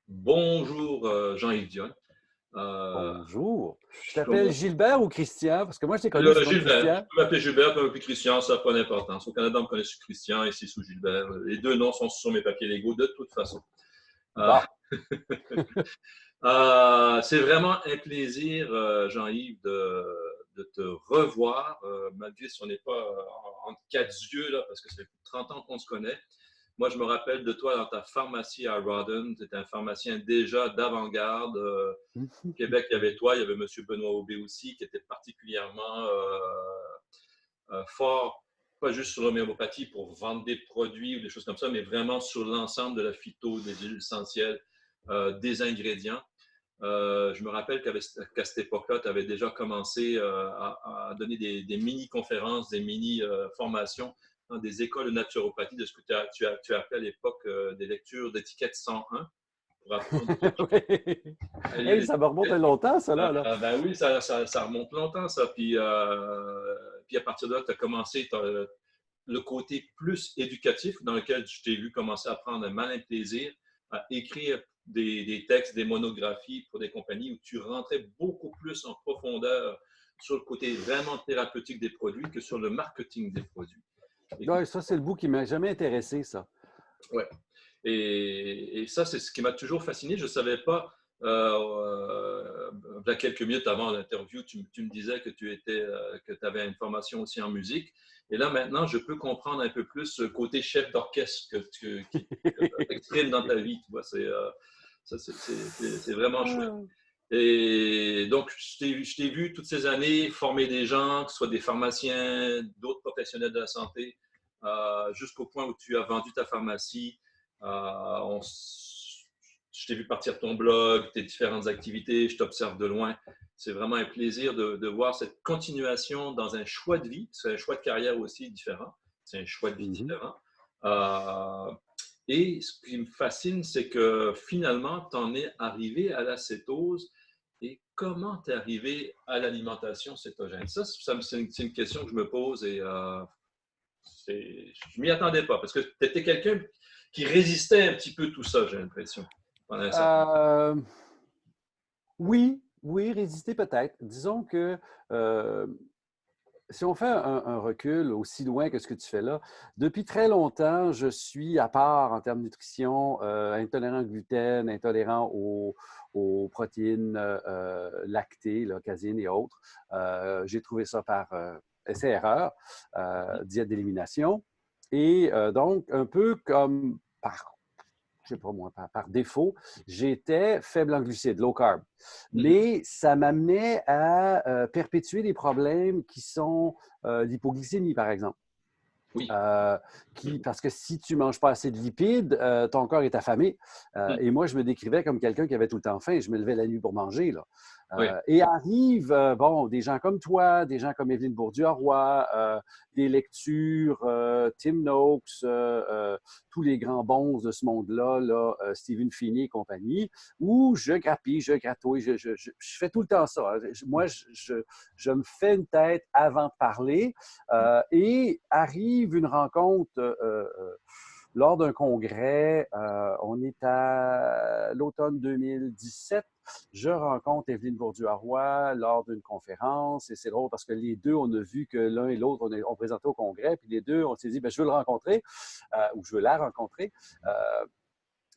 Bonjour, Jean-Yves Dion. Euh, Bonjour. Je je t'appelle commence- Gilbert ou Christian? Parce que moi, je t'ai connu sous le nom de Gilbert, tu Christian. peux m'appeler Gilbert, tu peux m'appeler Christian, ça n'a pas d'importance. Au Canada, on me connaît sous Christian, ici sous Gilbert. Les deux noms sont sur mes papiers légaux de toute façon. Euh, Bon. c'est vraiment un plaisir, Jean-Yves, de te revoir, malgré si on n'est pas entre quatre yeux, là, parce que ça fait plus de 30 ans qu'on se connaît. Moi, je me rappelle de toi dans ta pharmacie à Rawdon. Tu étais un pharmacien déjà d'avant-garde. Au Québec, il y avait toi, il y avait M. Benoît Aubé aussi, qui était particulièrement fort, pas juste sur l'homéopathie pour vendre des produits ou des choses comme ça, mais vraiment sur l'ensemble de la phyto, des huiles essentielles, des ingrédients. Je me rappelle qu'à cette époque-là, tu avais déjà commencé à donner des mini-conférences, des mini-formations dans des écoles de naturopathie, de ce que tu as appelé à l'époque des lectures d'étiquette 101 pour apprendre Oui. à lire Hey, les ça me remonte à étiquettes. longtemps, ça, là. Ben oui, ça remonte longtemps, ça. Puis à partir de là, tu as commencé le côté plus éducatif dans lequel je t'ai vu commencer à prendre un malin plaisir à écrire des textes, des monographies pour des compagnies où tu rentrais beaucoup plus en profondeur sur le côté vraiment thérapeutique des produits que sur le marketing des produits. Écoute, Ouais, ça, c'est le bout qui m'a jamais intéressé, ça. ouais. Et ça, c'est ce qui m'a toujours fasciné. Je ne savais pas, il y a quelques minutes avant l'interview, tu me disais que tu avais une formation aussi en musique. Et là, maintenant, je peux comprendre un peu plus ce côté chef d'orchestre qui exprime dans ta vie. Tu vois, c'est vraiment chouette. Ah. Et donc, je t'ai vu toutes ces années former des gens, que ce soit des pharmaciens, d'autres professionnels de la santé, jusqu'au point où tu as vendu ta pharmacie. Je t'ai vu partir ton blog, tes différentes activités, je t'observe de loin. C'est vraiment un plaisir de voir cette continuation dans un choix de vie. C'est un choix de carrière aussi différent. C'est un choix de vie Mhm. différent. Euh, et ce qui me fascine, c'est que finalement, tu en es arrivé à la cétose. Et comment tu es arrivé à l'alimentation cétogène? C'est une question que je me pose et je ne m'y attendais pas parce que tu étais quelqu'un qui résistait un petit peu tout ça, j'ai l'impression, pendant un certain temps. Euh, oui, oui, résister peut-être. Disons que euh, si on fait un recul aussi loin que ce que tu fais là, depuis très longtemps, je suis à part en termes de nutrition, intolérant au gluten, intolérant aux protéines lactées, là, caséine et autres. J'ai trouvé ça par essai-erreur, diète d'élimination. Et donc, un peu comme par je sais pas moi, par défaut, j'étais faible en glucides, low carb. Mhm. Mais ça m'amenait à perpétuer des problèmes qui sont l'hypoglycémie, par exemple. Oui. Euh, parce que si tu ne manges pas assez de lipides, ton corps est affamé. Mhm. Et moi, je me décrivais comme quelqu'un qui avait tout le temps faim. Je me levais la nuit pour manger. Là. Oui. Et arrivent, bon, des gens comme toi, des gens comme Evelyne Bourdieu-Roy, des lectures, Tim Noakes, tous les grands bons de ce monde-là, là, Stephen Feeney et compagnie, où je grappille, je gratouille, je fais tout le temps ça. Moi, je me fais une tête avant de parler. Et arrive une rencontre lors d'un congrès. On est à l'automne 2017. Je rencontre Evelyne Bourdieu-Roy lors d'une conférence. Et c'est drôle parce que les deux, on a vu que l'un et l'autre, on présentait au congrès. Puis les deux, on s'est dit, ben, je veux le rencontrer ou je veux la rencontrer.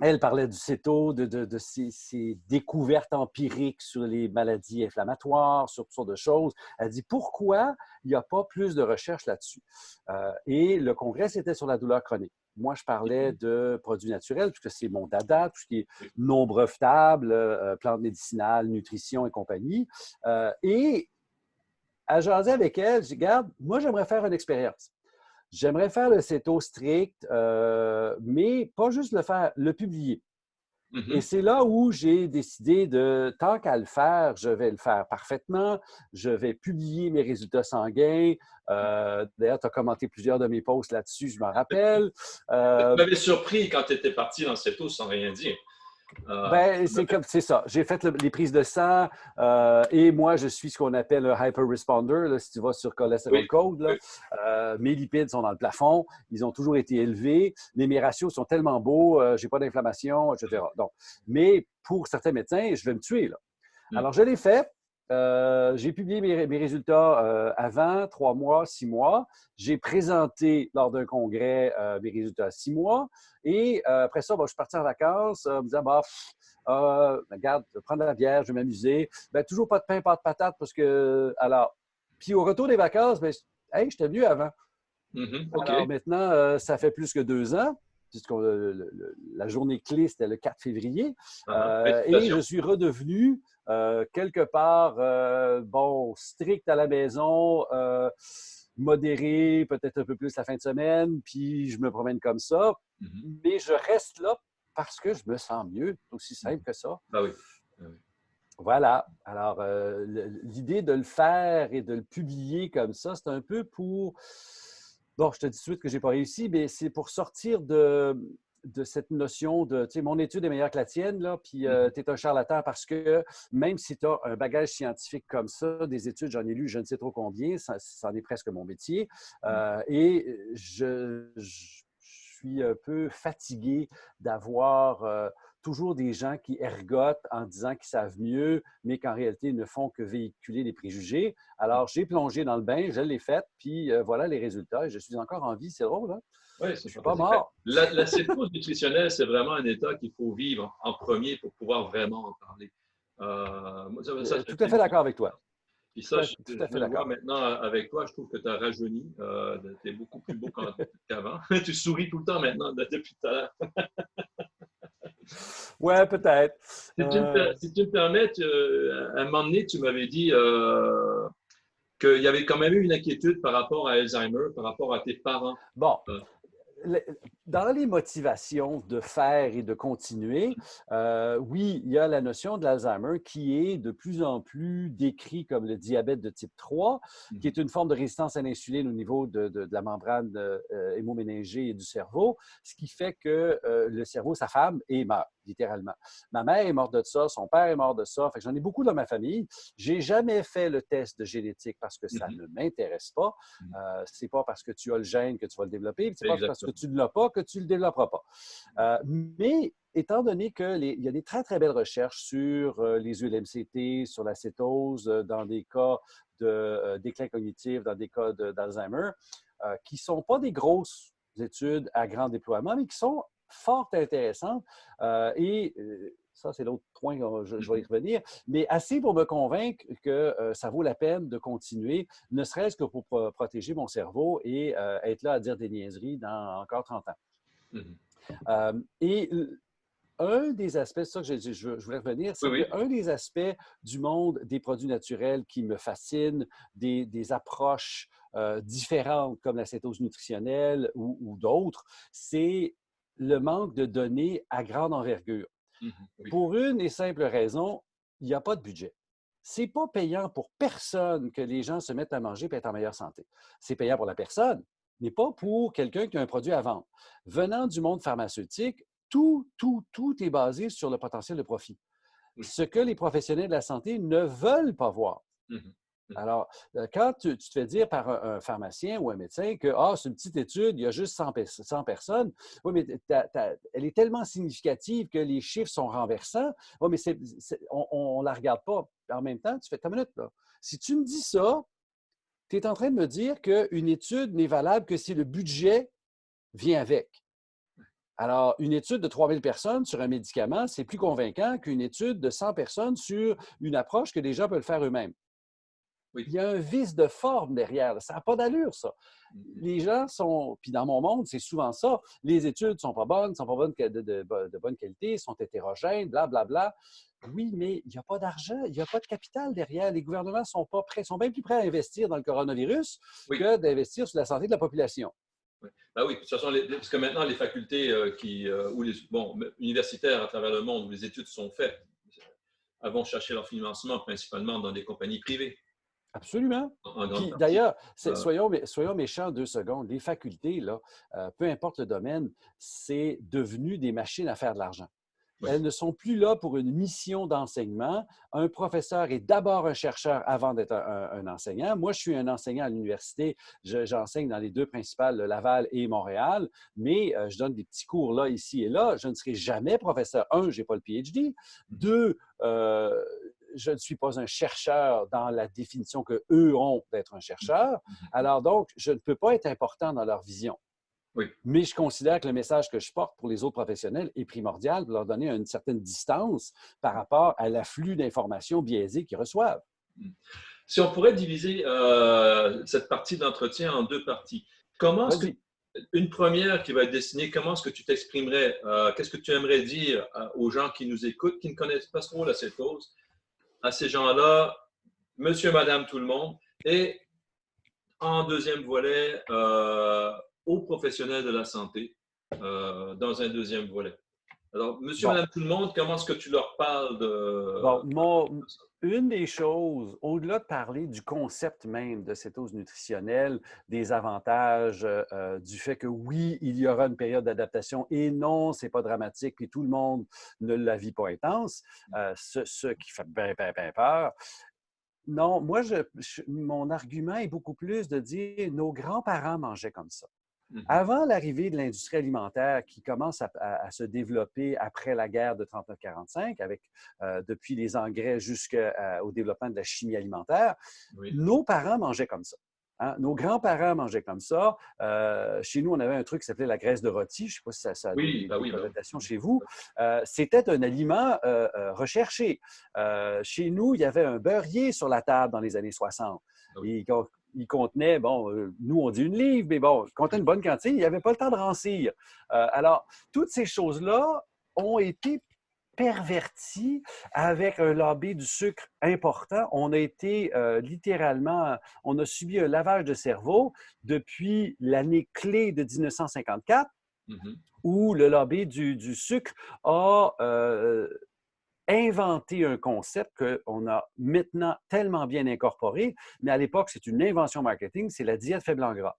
Elle parlait du CETO, de ses découvertes empiriques sur les maladies inflammatoires, sur toutes sortes de choses. Elle dit pourquoi il n'y a pas plus de recherche là-dessus. Et le congrès, c'était sur la douleur chronique. Moi, je parlais de produits naturels, puisque c'est mon dada, tout ce qui est Oui. non brevetable, plantes médicinales, nutrition et compagnie. Et à jaser avec elle, je dis, regarde, moi, j'aimerais faire une expérience. J'aimerais faire le CETO strict, mais pas juste le faire, le publier. Et Mhm. c'est là où j'ai décidé de, tant qu'à le faire, je vais le faire parfaitement. Je vais publier mes résultats sanguins. D'ailleurs, tu as commenté plusieurs de mes posts là-dessus, je me rappelle. Tu Euh, m'avais surpris quand tu étais parti dans cette eau sans rien dire. Ben, c'est ça. J'ai fait les prises de sang et moi, je suis ce qu'on appelle un hyper responder. Là, si tu vas sur Cholesterol Oui, Code, là, oui. mes lipides sont dans le plafond. Ils ont toujours été élevés, mais mes ratios sont tellement beaux, je n'ai pas d'inflammation, etc. Donc, mais pour certains médecins, je vais me tuer. Là. Mm. Alors, je l'ai fait. J'ai publié mes résultats avant 3 mois, 6 mois. J'ai présenté lors d'un congrès mes résultats à 6 mois. Et après ça, je suis parti en vacances en me disant, regarde, je vais prendre la bière, je vais m'amuser. Ben, toujours pas de pain, pas de patate parce que. Alors, puis au retour des vacances, ben, hey, j'étais mieux avant. OK. Alors maintenant, ça fait plus que 2 ans, puisque la journée clé, c'était le 4 février. Et je Félicitations. suis redevenu quelque part, strict à la maison, modéré, peut-être un peu plus la fin de semaine, puis je me promène comme ça. Mhm. Mais je reste là parce que je me sens mieux. C'est aussi simple que ça. Ah oui. Ah oui. Voilà. Alors, l'idée de le faire et de le publier comme ça, c'est un peu pour. Bon, je te dis tout de suite que je n'ai pas réussi, mais c'est pour sortir de cette notion de, tu sais, mon étude est meilleure que la tienne, là, puis tu es un charlatan parce que même si tu as un bagage scientifique comme ça, des études, j'en ai lu je ne sais trop combien, ça en est presque mon métier, et je suis un peu fatigué d'avoir toujours des gens qui ergotent en disant qu'ils savent mieux, mais qu'en réalité, ils ne font que véhiculer les préjugés. Alors, j'ai plongé dans le bain, je l'ai fait, puis voilà les résultats. Et je suis encore en vie, c'est drôle, hein? Oui, Je c'est ne suis pas fantastique. Ben, mort. la cétose nutritionnelle, c'est vraiment un état qu'il faut vivre en premier pour pouvoir vraiment en parler. Ça, Tout à fait d'accord avec toi. puis ça, Tout à je fait le vois d'accord. maintenant avec toi, je trouve que tu as rajeuni. Tu es beaucoup plus beau qu'avant. Tu souris tout le temps maintenant depuis tout à l'heure. Ouais, peut-être. Si tu me permets, à un moment donné, tu m'avais dit qu'il y avait quand même eu une inquiétude par rapport à Alzheimer, par rapport à tes parents. Bon, Euh, dans les motivations de faire et de continuer, oui, il y a la notion de l'Alzheimer qui est de plus en plus décrit comme le diabète de type 3, qui est une forme de résistance à l'insuline au niveau de la membrane hémoméningée et du cerveau, ce qui fait que le cerveau s'affame et meurt, littéralement. Ma mère est morte de ça, son père est mort de ça, fait que j'en ai beaucoup dans ma famille. J'ai jamais fait le test de génétique parce que ça ne m'intéresse pas. C'est pas parce que tu as le gène que tu vas le développer, c'est pas parce que Exactement. tu ne l'as pas que tu ne le développeras pas. Mais étant donné qu'il y a des très, très belles recherches sur les huiles MCT, sur la cétose, dans des cas de déclin cognitif, dans des cas d'Alzheimer, qui ne sont pas des grosses études à grand déploiement, mais qui sont fort intéressantes. Ça, c'est l'autre point, je vais y revenir, mais assez pour me convaincre que ça vaut la peine de continuer, ne serait-ce que pour protéger mon cerveau et être là à dire des niaiseries dans encore 30 ans. Et un des aspects, c'est ça que je voulais revenir, c'est Oui, qu'un des aspects du monde des produits naturels qui me fascine, des approches différentes comme la cétose nutritionnelle ou d'autres, c'est le manque de données à grande envergure. oui. Pour une et simple raison, il n'y a pas de budget. C'est pas payant pour personne que les gens se mettent à manger et être en meilleure santé. C'est payant pour la personne, mais pas pour quelqu'un qui a un produit à vendre. Venant du monde pharmaceutique, tout est basé sur le potentiel de profit. Oui. Ce que les professionnels de la santé ne veulent pas voir. Alors, quand tu te fais dire par un pharmacien ou un médecin que c'est une petite étude, il y a juste 100 personnes, oui, mais elle est tellement significative que les chiffres sont renversants, oui, mais on ne la regarde pas. En même temps, tu fais ta minute, là. Si tu me dis ça, tu es en train de me dire qu'une étude n'est valable que si le budget vient avec. Alors, une étude de 3000 personnes sur un médicament, c'est plus convaincant qu'une étude de 100 personnes sur une approche que les gens peuvent faire eux-mêmes. Oui. Il y a un vice de forme derrière. Ça n'a pas d'allure, ça. Les gens sont, puis dans mon monde, c'est souvent ça, les études ne sont pas bonnes, ne sont pas bonnes de bonne qualité, sont hétérogènes, blablabla. Oui, mais il n'y a pas d'argent, il n'y a pas de capital derrière. Les gouvernements sont pas prêts, sont bien plus prêts à investir dans le coronavirus que d'investir sur la santé de la population. Oui. Ben oui, de toute façon, parce que maintenant, les facultés ou universitaires à travers le monde où les études sont faites, elles vont chercher leur financement principalement dans des compagnies privées. Absolument. En grande Puis partie. d'ailleurs, soyons méchants 2 secondes. Les facultés, là, peu importe le domaine, c'est devenu des machines à faire de l'argent. Oui. Elles ne sont plus là pour une mission d'enseignement. Un professeur est d'abord un chercheur avant d'être un enseignant. Moi, je suis un enseignant à l'université. J'enseigne dans les deux principales, Laval et Montréal, mais je donne des petits cours là, ici et là. Je ne serai jamais professeur. Un, je n'ai pas le PhD. Deux, je ne suis pas un chercheur dans la définition qu'eux ont d'être un chercheur. Alors donc, je ne peux pas être important dans leur vision. Oui. Mais je considère que le message que je porte pour les autres professionnels est primordial pour leur donner une certaine distance par rapport à l'afflux d'informations biaisées qu'ils reçoivent. Si on pourrait diviser cette partie d'entretien en deux parties, comment est-ce que, Vas-y. une première qui va être destinée, comment est-ce que tu t'exprimerais, qu'est-ce que tu aimerais dire aux gens qui nous écoutent, qui ne connaissent pas trop la cétose, à ces gens-là, monsieur, madame, tout le monde, et en deuxième volet, aux professionnels de la santé, dans un deuxième volet. Alors, monsieur, Bon, madame, tout le monde, comment est-ce que tu leur parles bon de ça? une des choses, au-delà de parler du concept même de cétose nutritionnelle, des avantages, du fait que oui, il y aura une période d'adaptation et non, c'est pas dramatique, puis tout le monde ne la vit pas intense, ce qui fait bien, bien, bien peur. Non, moi, mon argument est beaucoup plus de dire nos grands-parents mangeaient comme ça. Mhm. Avant l'arrivée de l'industrie alimentaire qui commence à se développer après la guerre de 39-45, avec depuis les engrais jusqu'au développement de la chimie alimentaire, Oui, nos parents mangeaient comme ça. Hein? Nos grands-parents mangeaient comme ça. Chez nous, on avait un truc qui s'appelait la graisse de rôti. Je ne sais pas si ça a oui, bah des oui, bah connotations oui. chez vous. C'était un aliment recherché. Chez nous, il y avait un beurrier sur la table dans les années 60. Ah oui. Et il contenait, bon, nous on dit une livre, mais bon, il contenait une bonne quantité, il n'y avait pas le temps de rancir. Alors, toutes ces choses-là ont été perverties avec un lobby du sucre important. On a été littéralement, on a subi un lavage de cerveau depuis l'année clé de 1954, Mhm. où le lobby du sucre a inventé un concept qu'on a maintenant tellement bien incorporé, mais à l'époque, c'est une invention marketing, c'est la diète faible en gras.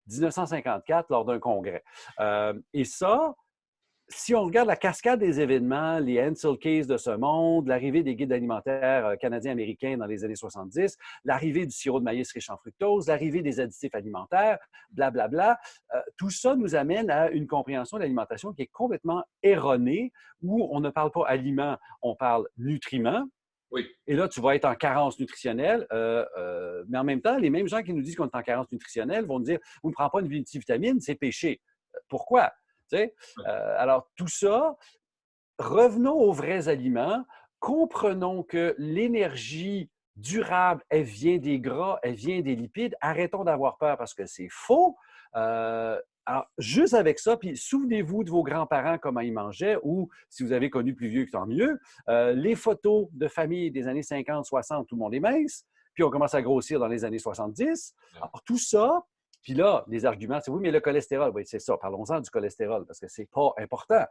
1954, lors d'un congrès. Et ça, si on regarde la cascade des événements, les Ansel Keys de ce monde, l'arrivée des guides alimentaires canadiens-américains dans les années 70, l'arrivée du sirop de maïs riche en fructose, l'arrivée des additifs alimentaires, blablabla, tout ça nous amène à une compréhension de l'alimentation qui est complètement erronée, où on ne parle pas aliments, on parle nutriments. Oui, Et là, tu vas être en carence nutritionnelle, mais en même temps, les mêmes gens qui nous disent qu'on est en carence nutritionnelle vont nous dire « on ne prend pas une multivitamine, c'est péché ». Pourquoi? Tu sais? Alors, tout ça, revenons aux vrais aliments, comprenons que l'énergie durable, elle vient des gras, elle vient des lipides. Arrêtons d'avoir peur parce que c'est faux. Alors, juste avec ça, puis souvenez-vous de vos grands-parents, comment ils mangeaient, ou si vous avez connu plus vieux, tant mieux. Les photos de famille des années 50, 60, tout le monde est mince, puis on commence à grossir dans les années 70. Alors, tout ça, puis là, les arguments, c'est oui, mais le cholestérol, oui, c'est ça. Parlons-en du cholestérol parce que c'est pas important.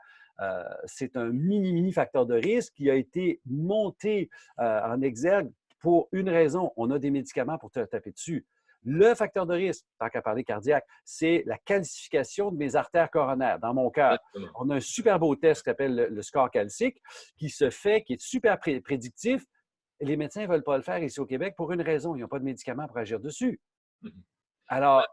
C'est un mini facteur de risque qui a été monté en exergue pour une raison. On a des médicaments pour te taper dessus. Le facteur de risque, tant qu'à parler cardiaque, c'est la calcification de mes artères coronaires dans mon cœur. exactement. On a un super beau test qui s'appelle le score calcique qui se fait, qui est super prédictif. Les médecins ne veulent pas le faire ici au Québec pour une raison. Ils n'ont pas de médicaments pour agir dessus. Mhm. Alors,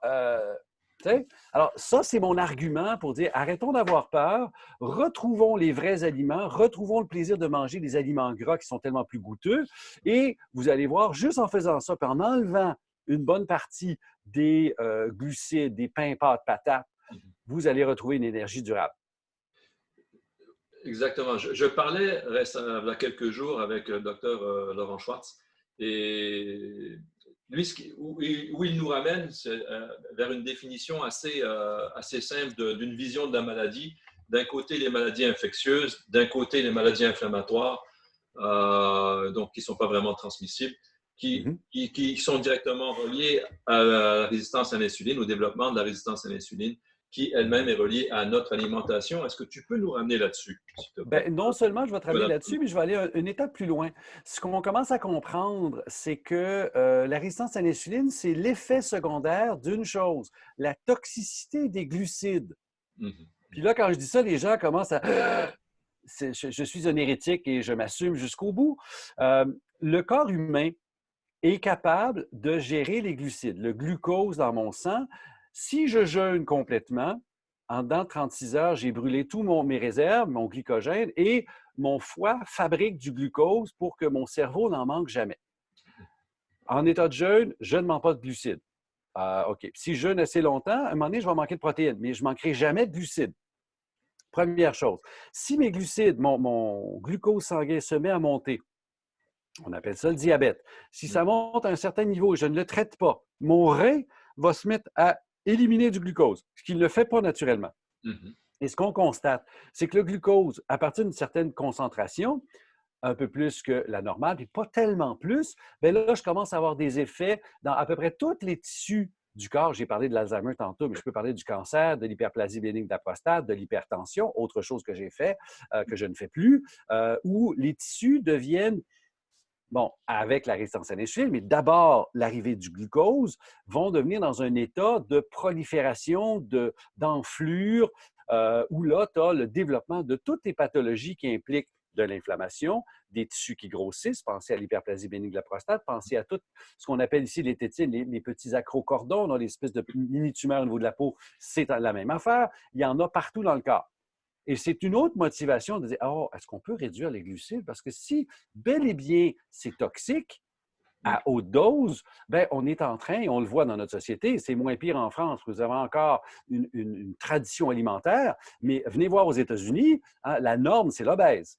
alors, ça, c'est mon argument pour dire arrêtons d'avoir peur, retrouvons les vrais aliments, retrouvons le plaisir de manger des aliments gras qui sont tellement plus goûteux. Et vous allez voir, juste en faisant ça, puis en enlevant une bonne partie des glucides, des pains, pâtes, patates, Mhm. vous allez retrouver une énergie durable. Exactement. Je parlais il y a quelques jours avec le docteur Laurent Schwartz et lui, où il nous ramène, c'est vers une définition assez simple d'une vision de la maladie. D'un côté, les maladies infectieuses, d'un côté, les maladies inflammatoires, donc qui ne sont pas vraiment transmissibles, Mhm. qui sont directement reliées à la résistance à l'insuline, au développement de la résistance à l'insuline, qui elle-même est reliée à notre alimentation. Est-ce que tu peux nous ramener là-dessus, s'il te plaît? Ben, non seulement je vais te ramener Madame. là-dessus, mais je vais aller une étape plus loin. Ce qu'on commence à comprendre, c'est que la résistance à l'insuline, c'est l'effet secondaire d'une chose, la toxicité des glucides. Mhm. Puis là, quand je dis ça, les gens commencent à je suis un hérétique et je m'assume jusqu'au bout. Le corps humain est capable de gérer les glucides, le glucose dans mon sang. Si je jeûne complètement, en dedans de 36 heures, j'ai brûlé tous mes réserves, mon glycogène, et mon foie fabrique du glucose pour que mon cerveau n'en manque jamais. En état de jeûne, je ne mange pas de glucides. OK. Si je jeûne assez longtemps, à un moment donné, je vais manquer de protéines, mais je ne manquerai jamais de glucides. Première chose. Si mes glucides, mon glucose sanguin se met à monter, on appelle ça le diabète. Si ça monte à un certain niveau et je ne le traite pas, mon rein va se mettre à éliminer du glucose, ce qu'il ne fait pas naturellement. Et ce qu'on constate, c'est que le glucose, à partir d'une certaine concentration, un peu plus que la normale, puis pas tellement plus, bien là, je commence à avoir des effets dans à peu près tous les tissus du corps. J'ai parlé de l'Alzheimer tantôt, mais je peux parler du cancer, de l'hyperplasie bénigne de la prostate, de l'hypertension, autre chose que j'ai fait, que je ne fais plus, où les tissus deviennent, bon, avec la résistance à l'insuline, mais d'abord l'arrivée du glucose, vont devenir dans un état de prolifération, d'enflure, où là, tu as le développement de toutes les pathologies qui impliquent de l'inflammation, des tissus qui grossissent, pensez à l'hyperplasie bénigne de la prostate, pensez à tout ce qu'on appelle ici les tétines, les petits acrocordons, on a des espèces de mini-tumeurs au niveau de la peau, c'est la même affaire. Il y en a partout dans le corps. Et c'est une autre motivation de dire, oh, est-ce qu'on peut réduire les glucides? Parce que si bel et bien c'est toxique, à haute dose, bien, on est en train, on le voit dans notre société, c'est moins pire en France, vous avez encore une tradition alimentaire, mais venez voir aux États-Unis, hein, la norme, c'est l'obèse.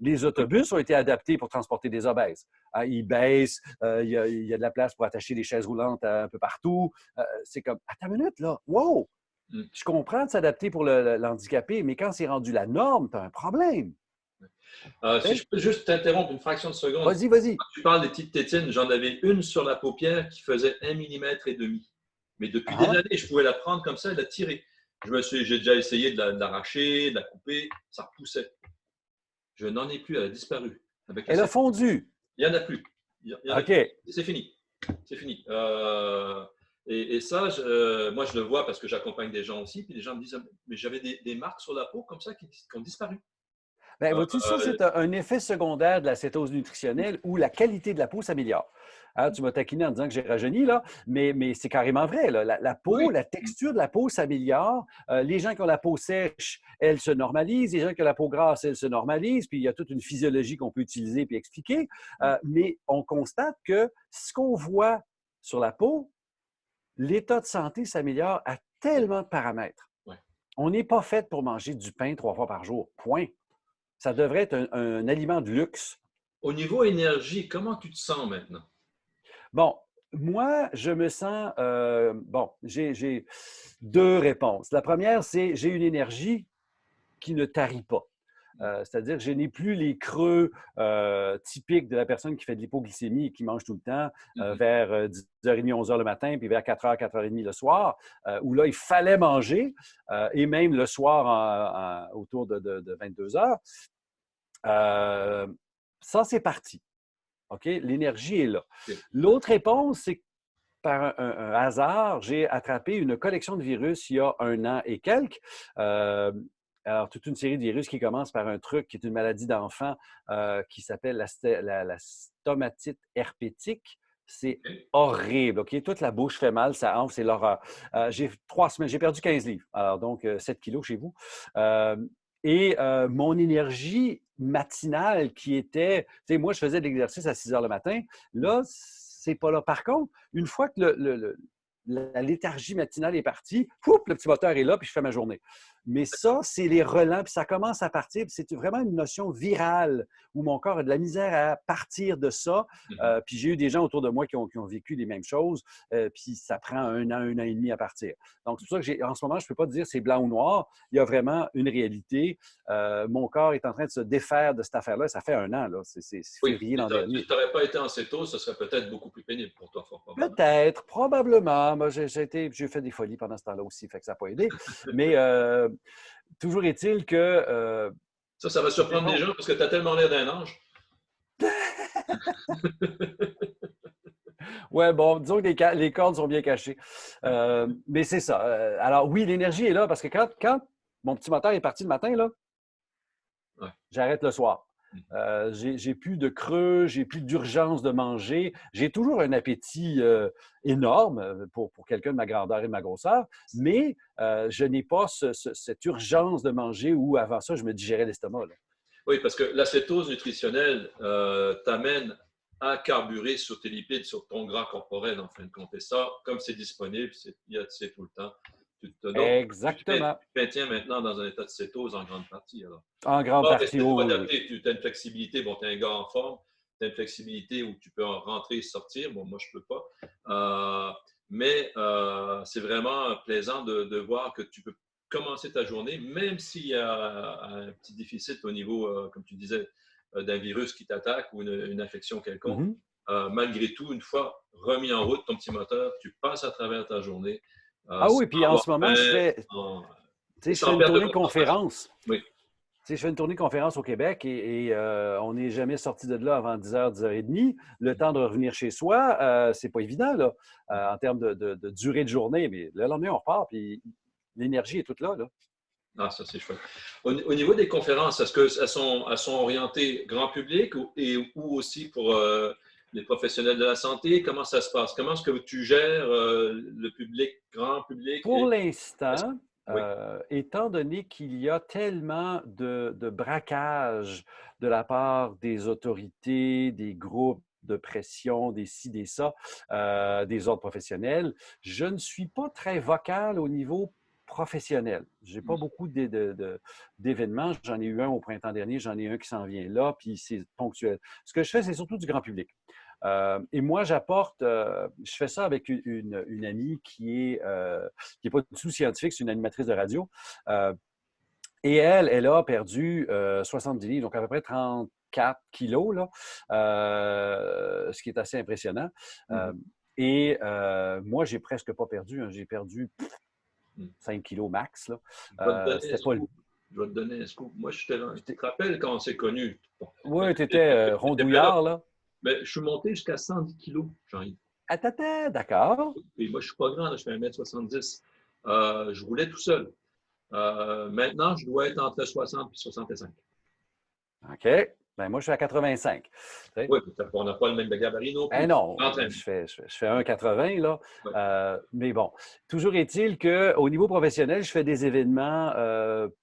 Les autobus ont été adaptés pour transporter des obèses. Ils baissent, il y a de la place pour attacher des chaises roulantes un peu partout. C'est comme, attends une minute, là, wow! Je comprends de s'adapter pour l'handicapé, mais quand c'est rendu la norme, tu as un problème. Si je peux juste t'interrompre une fraction de seconde. Vas-y, vas-y. Quand tu parles des petites tétines, j'en avais une sur la paupière qui faisait 1,5 mm. Mais depuis des années, je pouvais la prendre comme ça et la tirer. J'ai déjà essayé de l'arracher, de la couper, ça repoussait. Je n'en ai plus, elle a disparu. Elle a fondu. Il n'y en a plus. OK. C'est fini. C'est fini. Et ça, moi, je le vois parce que j'accompagne des gens aussi. Puis les gens me disent, mais j'avais des marques sur la peau comme ça qui ont disparu. Bien, vois-tu, ça, c'est un effet secondaire de la cétose nutritionnelle où la qualité de la peau s'améliore. Hein, tu m'as taquiné en disant que j'ai rajeuni, là, mais c'est carrément vrai. Là. La peau, oui. La texture de la peau s'améliore. Les gens qui ont la peau sèche, elle se normalise. Les gens qui ont la peau grasse, elle se normalise. Puis il y a toute une physiologie qu'on peut utiliser et expliquer. Mais on constate que ce qu'on voit sur la peau, l'état de santé s'améliore à tellement de paramètres. Ouais. On n'est pas fait pour manger du pain 3 fois par jour. Point. Ça devrait être un aliment de luxe. Au niveau énergie, comment tu te sens maintenant? Bon, moi, je me sens... j'ai 2 réponses. La première, c'est j'ai une énergie qui ne tarit pas. C'est-à-dire que je n'ai plus les creux typiques de la personne qui fait de l'hypoglycémie et qui mange tout le temps vers 10h30, 11h le matin, puis vers 4h, 4h30 le soir, où là, il fallait manger, et même le soir autour de 22h. Ça, c'est parti. OK? L'énergie est là. Okay. L'autre réponse, c'est que par un hasard, j'ai attrapé une collection de virus il y a 1 an et quelques. Alors, toute une série de virus qui commence par un truc qui est une maladie d'enfant qui s'appelle la stomatite herpétique. C'est horrible, OK? Toute la bouche fait mal, ça enfle, c'est l'horreur. J'ai 3 semaines, j'ai perdu 15 livres, alors donc 7 kilos chez vous. Et mon énergie matinale qui était... Tu sais, moi, je faisais de l'exercice à 6 heures le matin. Là, c'est pas là. Par contre, une fois que la léthargie matinale est partie, le petit moteur est là, puis je fais ma journée. Mais ça, c'est les relents, puis ça commence à partir. Puis c'est vraiment une notion virale où mon corps a de la misère à partir de ça. Puis j'ai eu des gens autour de moi qui ont vécu les mêmes choses, puis ça prend 1 an et demi à partir. Donc, c'est pour ça que en ce moment, je ne peux pas te dire c'est blanc ou noir. Il y a vraiment une réalité. Mon corps est en train de se défaire de cette affaire-là. Ça fait 1 an, là. C'est février l'an dernier. Si tu n'aurais pas été en cétose, ce serait peut-être beaucoup plus pénible pour toi, fort probablement. Peut-être, probablement. Moi, j'ai fait des folies pendant ce temps-là aussi, fait que ça n'a pas aidé. Mais toujours est-il que... ça va surprendre les gens parce que tu as tellement l'air d'un ange. Oui, bon, disons que les cordes sont bien cachées. Mais c'est ça. Alors oui, l'énergie est là parce que quand mon petit moteur est parti le matin, là, j'arrête le soir. J'ai plus de creux, j'ai plus d'urgence de manger. J'ai toujours un appétit énorme pour quelqu'un de ma grandeur et de ma grosseur, mais je n'ai pas cette urgence de manger où avant ça, je me digérais l'estomac. Oui, parce que l'acétose nutritionnelle t'amène à carburer sur tes lipides, sur ton gras corporel, en fin de compte. Et ça, comme c'est disponible, c'est tout le temps. Donc, tu te Exactement. maintiens maintenant dans un état de cétose en grande partie. Alors. En grande Bon, partie, restez-vous oui, oui. adapté. Tu as une flexibilité. Bon, tu es un gars en forme. Tu as une flexibilité où tu peux rentrer et sortir. Bon, moi, je ne peux pas. Mais c'est vraiment plaisant de voir que tu peux commencer ta journée, même s'il y a un petit déficit au niveau, comme tu disais, d'un virus qui t'attaque ou une infection quelconque. Mhm. Malgré tout, une fois remis en route ton petit moteur, tu passes à travers ta journée Ah sans oui, puis en avoir ce moment, faim, je fais sans une perte de tournée de concentration. conférence. Oui. Je fais une tournée de conférence au Québec et on n'est jamais sorti de là avant 10h, 10h30. Le temps de revenir chez soi, c'est pas évident là, en termes de durée de journée, mais le lendemain, on repart, puis l'énergie est toute là. Ah, ça, c'est chouette. Au niveau des conférences, est-ce qu'elles sont orientées grand public ou aussi pour les professionnels de la santé? Comment ça se passe? Comment est-ce que tu gères le public, grand public? Pour Est-ce- l'instant, Oui. étant donné qu'il y a tellement de braquage de la part des autorités, des groupes de pression, des ci, des ça, des ordres professionnels, je ne suis pas très vocal au niveau professionnel. Je n'ai pas beaucoup d'événements. J'en ai eu un au printemps dernier, j'en ai un qui s'en vient là, puis c'est ponctuel. Ce que je fais, c'est surtout du grand public. Et moi, j'apporte, je fais ça avec une amie qui est pas du tout scientifique, c'est une animatrice de radio. Et elle a perdu 70 livres, donc à peu près 34 kilos, là, ce qui est assez impressionnant. Mhm. Moi, j'ai presque pas perdu. Hein, j'ai perdu 5 kilos max. Là. Je vais te donner un C'était pas le. scoop. Je vais te donner un scoop. Moi, tu te rappelles quand on s'est connus? Bon, Oui, tu étais t'étais pas là. rondouillard, là. Mais je suis monté jusqu'à 110 kilos, Jean-Yves. Ah, d'accord. Et moi, je suis pas grand, là, je fais 1m70. Je roulais tout seul. Maintenant, je dois être entre 60 et 65. OK. Ben, moi, je suis à 85. Oui, on n'a pas le même gabarit non Eh plus. non, Entraîne. je fais 1,80 là. Ouais. Mais bon, toujours est-il qu'au niveau professionnel, je fais des événements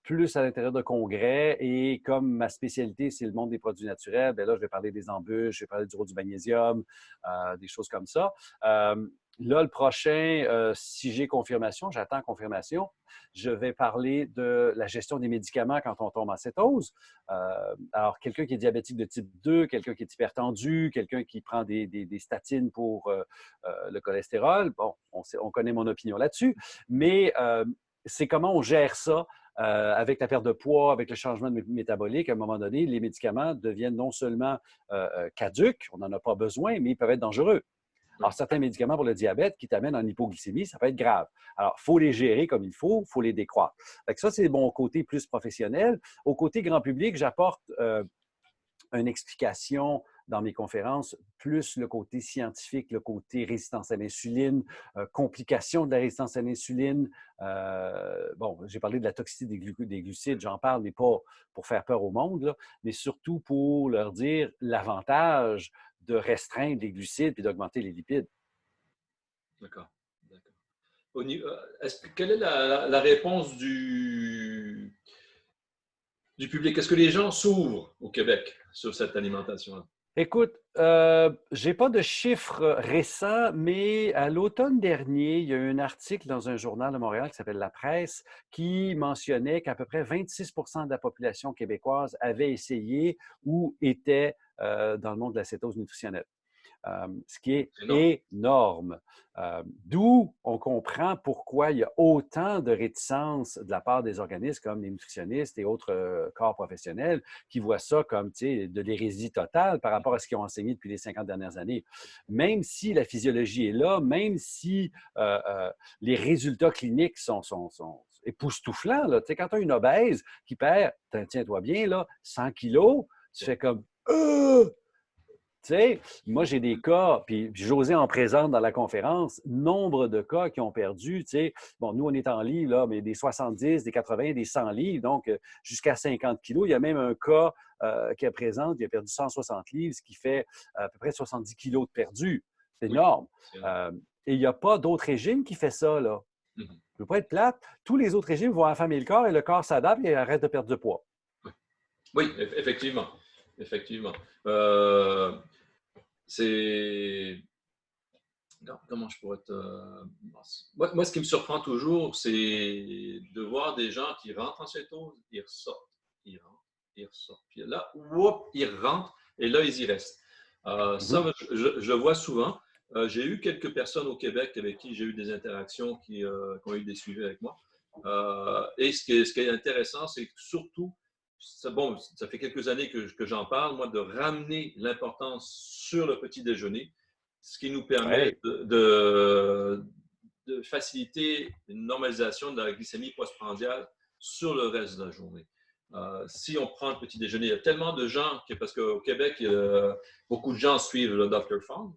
plus à l'intérieur de congrès et comme ma spécialité, c'est le monde des produits naturels, bien là, je vais parler des embûches, je vais parler du rôle du magnésium, des choses comme ça. Là, le prochain, si j'ai confirmation, j'attends confirmation, je vais parler de la gestion des médicaments quand on tombe en cétose. Alors, quelqu'un qui est diabétique de type 2, quelqu'un qui est hypertendu, quelqu'un qui prend des statines pour le cholestérol, bon, on connaît mon opinion là-dessus, mais c'est comment on gère ça avec la perte de poids, avec le changement de métabolique. À un moment donné, les médicaments deviennent non seulement caducs, on n'en a pas besoin, mais ils peuvent être dangereux. Alors, certains médicaments pour le diabète qui t'amènent en hypoglycémie, ça peut être grave. Alors, il faut les gérer comme il faut les décroître. Fait que ça, c'est mon côté plus professionnel. Au côté grand public, j'apporte une explication dans mes conférences, plus le côté scientifique, le côté résistance à l'insuline, complications de la résistance à l'insuline. Bon, j'ai parlé de la toxicité des glucides, j'en parle, mais pas pour faire peur au monde, là, mais surtout pour leur dire l'avantage de restreindre les glucides et d'augmenter les lipides. D'accord. Quelle est la réponse du public? Est-ce que les gens s'ouvrent au Québec sur cette alimentation-là? Écoute, j'ai pas de chiffres récents, mais à l'automne dernier, il y a eu un article dans un journal de Montréal qui s'appelle La Presse qui mentionnait qu'à peu près 26 de la population québécoise avait essayé ou était dans le monde de la cétose nutritionnelle. Ce qui est énorme. D'où on comprend pourquoi il y a autant de réticence de la part des organismes comme les nutritionnistes et autres corps professionnels qui voient ça comme de l'hérésie totale par rapport à ce qu'ils ont enseigné depuis les 50 dernières années. Même si la physiologie est là, même si les résultats cliniques sont époustouflants. Là. Quand tu as une obèse qui perd, tiens-toi bien, là, 100 kilos, tu fais comme Tu sais, moi, j'ai des cas, puis José en présente dans la conférence, nombre de cas qui ont perdu, tu sais, bon, nous, on est en livres, là, mais des 70, des 80, des 100 livres, donc jusqu'à 50 kilos. Il y a même un cas qui est présent, il a perdu 160 livres, ce qui fait à peu près 70 kilos de perdu. C'est Oui, énorme. c'est énorme. Et il n'y a pas d'autre régime qui fait ça, là. Mhm. Je ne veux pas être plate. Tous les autres régimes vont affamer le corps et le corps s'adapte et arrête de perdre du poids. Oui, effectivement. Effectivement. C'est. Comment je pourrais te. Moi, ce qui me surprend toujours, c'est de voir des gens qui rentrent en cétose, ils ressortent, ils rentrent, ils ressortent. Puis là, whoop, ils rentrent et là, ils y restent. Ça, je le vois souvent. J'ai eu quelques personnes au Québec avec qui j'ai eu des interactions qui ont eu des suivis avec moi. Et ce qui est intéressant, c'est que surtout, bon, ça fait quelques années que j'en parle, moi, de ramener l'importance sur le petit déjeuner, ce qui nous permet Ouais. de faciliter une normalisation de la glycémie postprandiale sur le reste de la journée. Si on prend le petit déjeuner, il y a tellement de gens, parce qu'au Québec, beaucoup de gens suivent le Dr. Fung.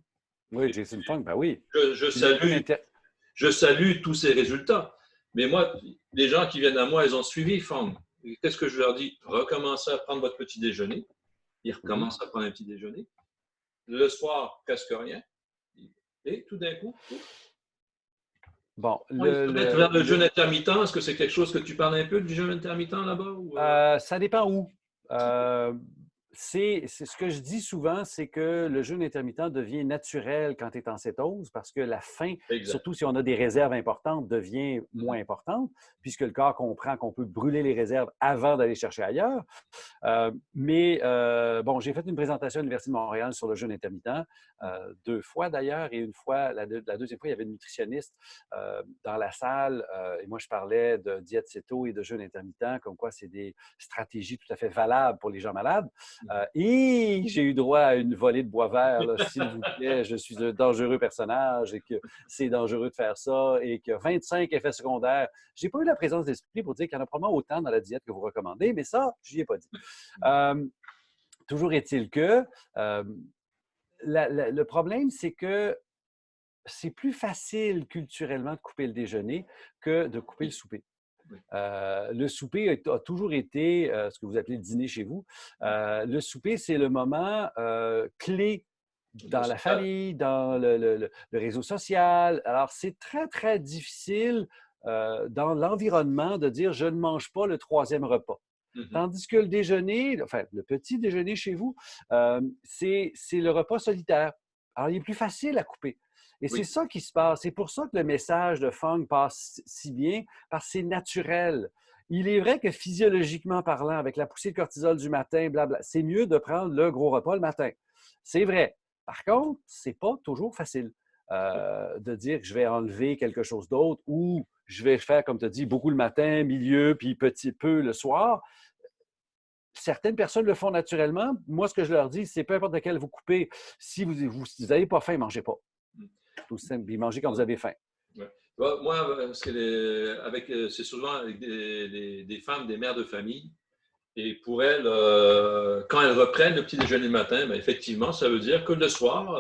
Oui, Jason Fung, ben oui. Je salue tous ces résultats. Mais moi, les gens qui viennent à moi, ils ont suivi Fung. Qu'est-ce que je leur dis? Recommencez à prendre votre petit déjeuner. Ils recommencent à prendre un petit déjeuner. Le soir, presque rien. Et tout d'un coup, Bon, ils se mettent vers le jeûne intermittent. Est-ce que c'est quelque chose que tu parles un peu du jeûne intermittent là-bas? Ou ça dépend où. C'est ce que je dis souvent, c'est que le jeûne intermittent devient naturel quand tu es en cétose parce que la faim, surtout si on a des réserves importantes, devient moins importante puisque le corps comprend qu'on peut brûler les réserves avant d'aller chercher ailleurs. Bon, j'ai fait une présentation à l'Université de Montréal sur le jeûne intermittent, 2 fois d'ailleurs, et une fois, la deuxième fois, il y avait une nutritionniste dans la salle, et moi, je parlais de diète céto et de jeûne intermittent, comme quoi c'est des stratégies tout à fait valables pour les gens malades. Et j'ai eu droit à une volée de bois vert, s'il vous plaît, je suis un dangereux personnage et que c'est dangereux de faire ça et qu'il y a 25 effets secondaires. Je n'ai pas eu la présence d'esprit pour dire qu'il y en a probablement autant dans la diète que vous recommandez, mais ça, je n'y ai pas dit. Toujours est-il que le problème, c'est que c'est plus facile culturellement de couper le déjeuner que de couper le souper. Le souper a toujours été ce que vous appelez le dîner chez vous. Le souper, c'est le moment clé dans la famille, dans le réseau social. Alors, c'est très, très difficile dans l'environnement de dire je ne mange pas le troisième repas. Tandis que le déjeuner, enfin, le petit déjeuner chez vous, c'est le repas solitaire. Alors, il est plus facile à couper. Et c'est ça qui se passe. C'est pour ça que le message de Fung passe si bien, parce que c'est naturel. Il est vrai que physiologiquement parlant, avec la poussée de cortisol du matin, blabla, c'est mieux de prendre le gros repas le matin. C'est vrai. Par contre, c'est pas toujours facile de dire que je vais enlever quelque chose d'autre ou je vais faire, comme tu as dit, beaucoup le matin, milieu, puis petit peu le soir. Certaines personnes le font naturellement. Moi, ce que je leur dis, c'est peu importe lequel vous coupez, si vous n'avez pas faim, mangez pas. Tout simple. Puis mangez quand vous avez faim. Ouais. Moi, c'est souvent avec des femmes, des mères de famille. Et pour elles, quand elles reprennent le petit déjeuner le matin, ben, effectivement, ça veut dire que le soir,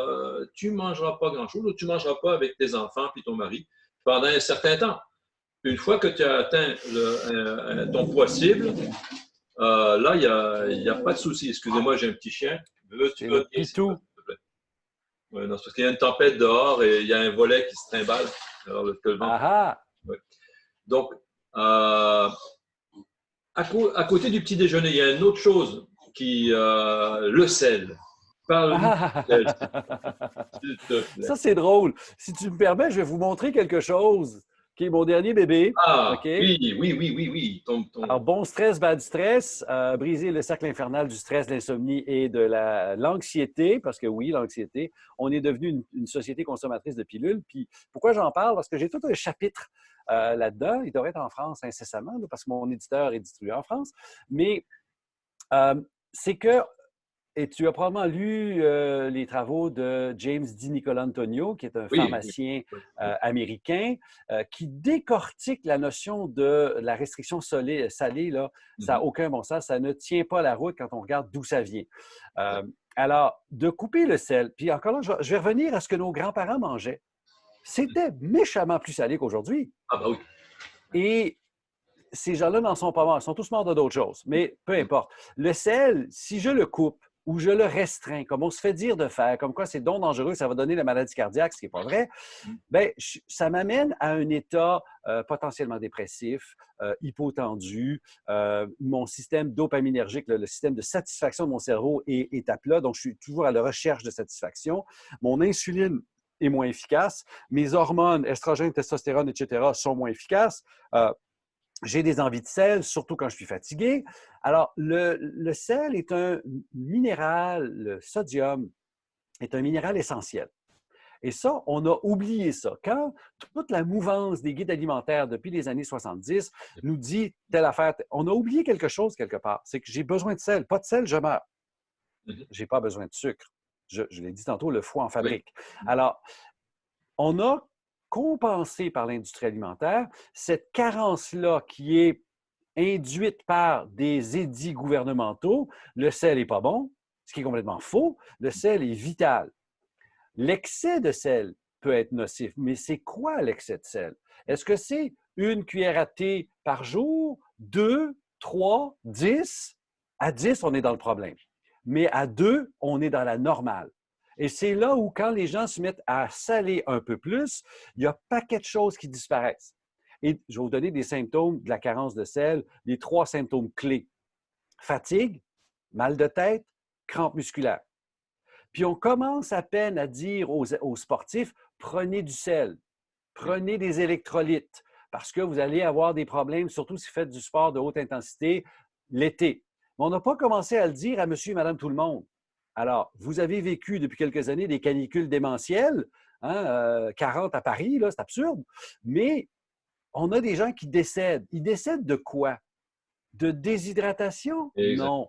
tu ne mangeras pas grand-chose ou tu ne mangeras pas avec tes enfants puis ton mari pendant un certain temps. Une fois que tu as atteint ton poids cible, là, il n'y a pas de souci. Excusez-moi, j'ai un petit chien. Tu veux venir ici, s'il te plaît? Ouais, non, c'est parce qu'il y a une tempête dehors et il y a un volet qui se trimballe. Alors, le vent. Ouais. Donc, à côté du petit déjeuner, il y a une autre chose le sel. Parle-nous du sel, s'il te plaît. Ça, c'est drôle. Si tu me permets, je vais vous montrer quelque chose qui est mon dernier bébé. Ah, okay? Oui. Alors, bon stress, bad stress, briser le cercle infernal du stress, de l'insomnie et de l'anxiété, parce que oui, l'anxiété, on est devenu une société consommatrice de pilules. Puis pourquoi j'en parle? Parce que j'ai tout un chapitre là-dedans. Il devrait être en France incessamment, là, parce que mon éditeur est distribué en France. Mais c'est que, et tu as probablement lu les travaux de James Di Nicolantonio, qui est un pharmacien américain, qui décortique la notion de la restriction salée. Là. Ça n'a aucun bon sens. Ça ne tient pas la route quand on regarde d'où ça vient. Alors, de couper le sel, puis encore là, je vais revenir à ce que nos grands-parents mangeaient. C'était méchamment plus salé qu'aujourd'hui. Ah, bah oui. Et ces gens-là n'en sont pas morts. Ils sont tous morts de d'autres choses. Mais peu importe. Le sel, si je le coupe ou je le restreins, comme on se fait dire de faire, comme quoi c'est donc dangereux, ça va donner la maladie cardiaque, ce qui n'est pas vrai, bien, ça m'amène à un état potentiellement dépressif, hypotendu. Mon système dopaminergique, le système de satisfaction de mon cerveau est à plat, donc je suis toujours à la recherche de satisfaction. Mon insuline est moins efficace. Mes hormones, estrogène, testostérone, etc., sont moins efficaces. J'ai des envies de sel, surtout quand je suis fatigué. Alors, le sel est un minéral, le sodium est un minéral essentiel. Et ça, on a oublié ça. Quand toute la mouvance des guides alimentaires depuis les années 70 nous dit telle affaire, on a oublié quelque chose quelque part. C'est que j'ai besoin de sel. Pas de sel, je meurs. Je n'ai pas besoin de sucre. Je l'ai dit tantôt, le foie en fabrique. Alors, on a compensé par l'industrie alimentaire cette carence-là qui est induite par des édits gouvernementaux. Le sel n'est pas bon, ce qui est complètement faux. Le sel est vital. L'excès de sel peut être nocif, mais c'est quoi l'excès de sel? Est-ce que c'est une cuillère à thé par jour, 2, 3, 10? À 10, on est dans le problème. Mais à 2, on est dans la normale. Et c'est là où, quand les gens se mettent à saler un peu plus, il y a un paquet de choses qui disparaissent. Et je vais vous donner des symptômes de la carence de sel, les 3 symptômes clés. Fatigue, mal de tête, crampes musculaires. Puis on commence à peine à dire aux sportifs, prenez du sel, prenez des électrolytes, parce que vous allez avoir des problèmes, surtout si vous faites du sport de haute intensité l'été. Mais on n'a pas commencé à le dire à monsieur et madame tout le monde. Alors, vous avez vécu depuis quelques années des canicules démentielles, 40 à Paris, là, c'est absurde, mais on a des gens qui décèdent. Ils décèdent de quoi? De déshydratation? Exact. Non.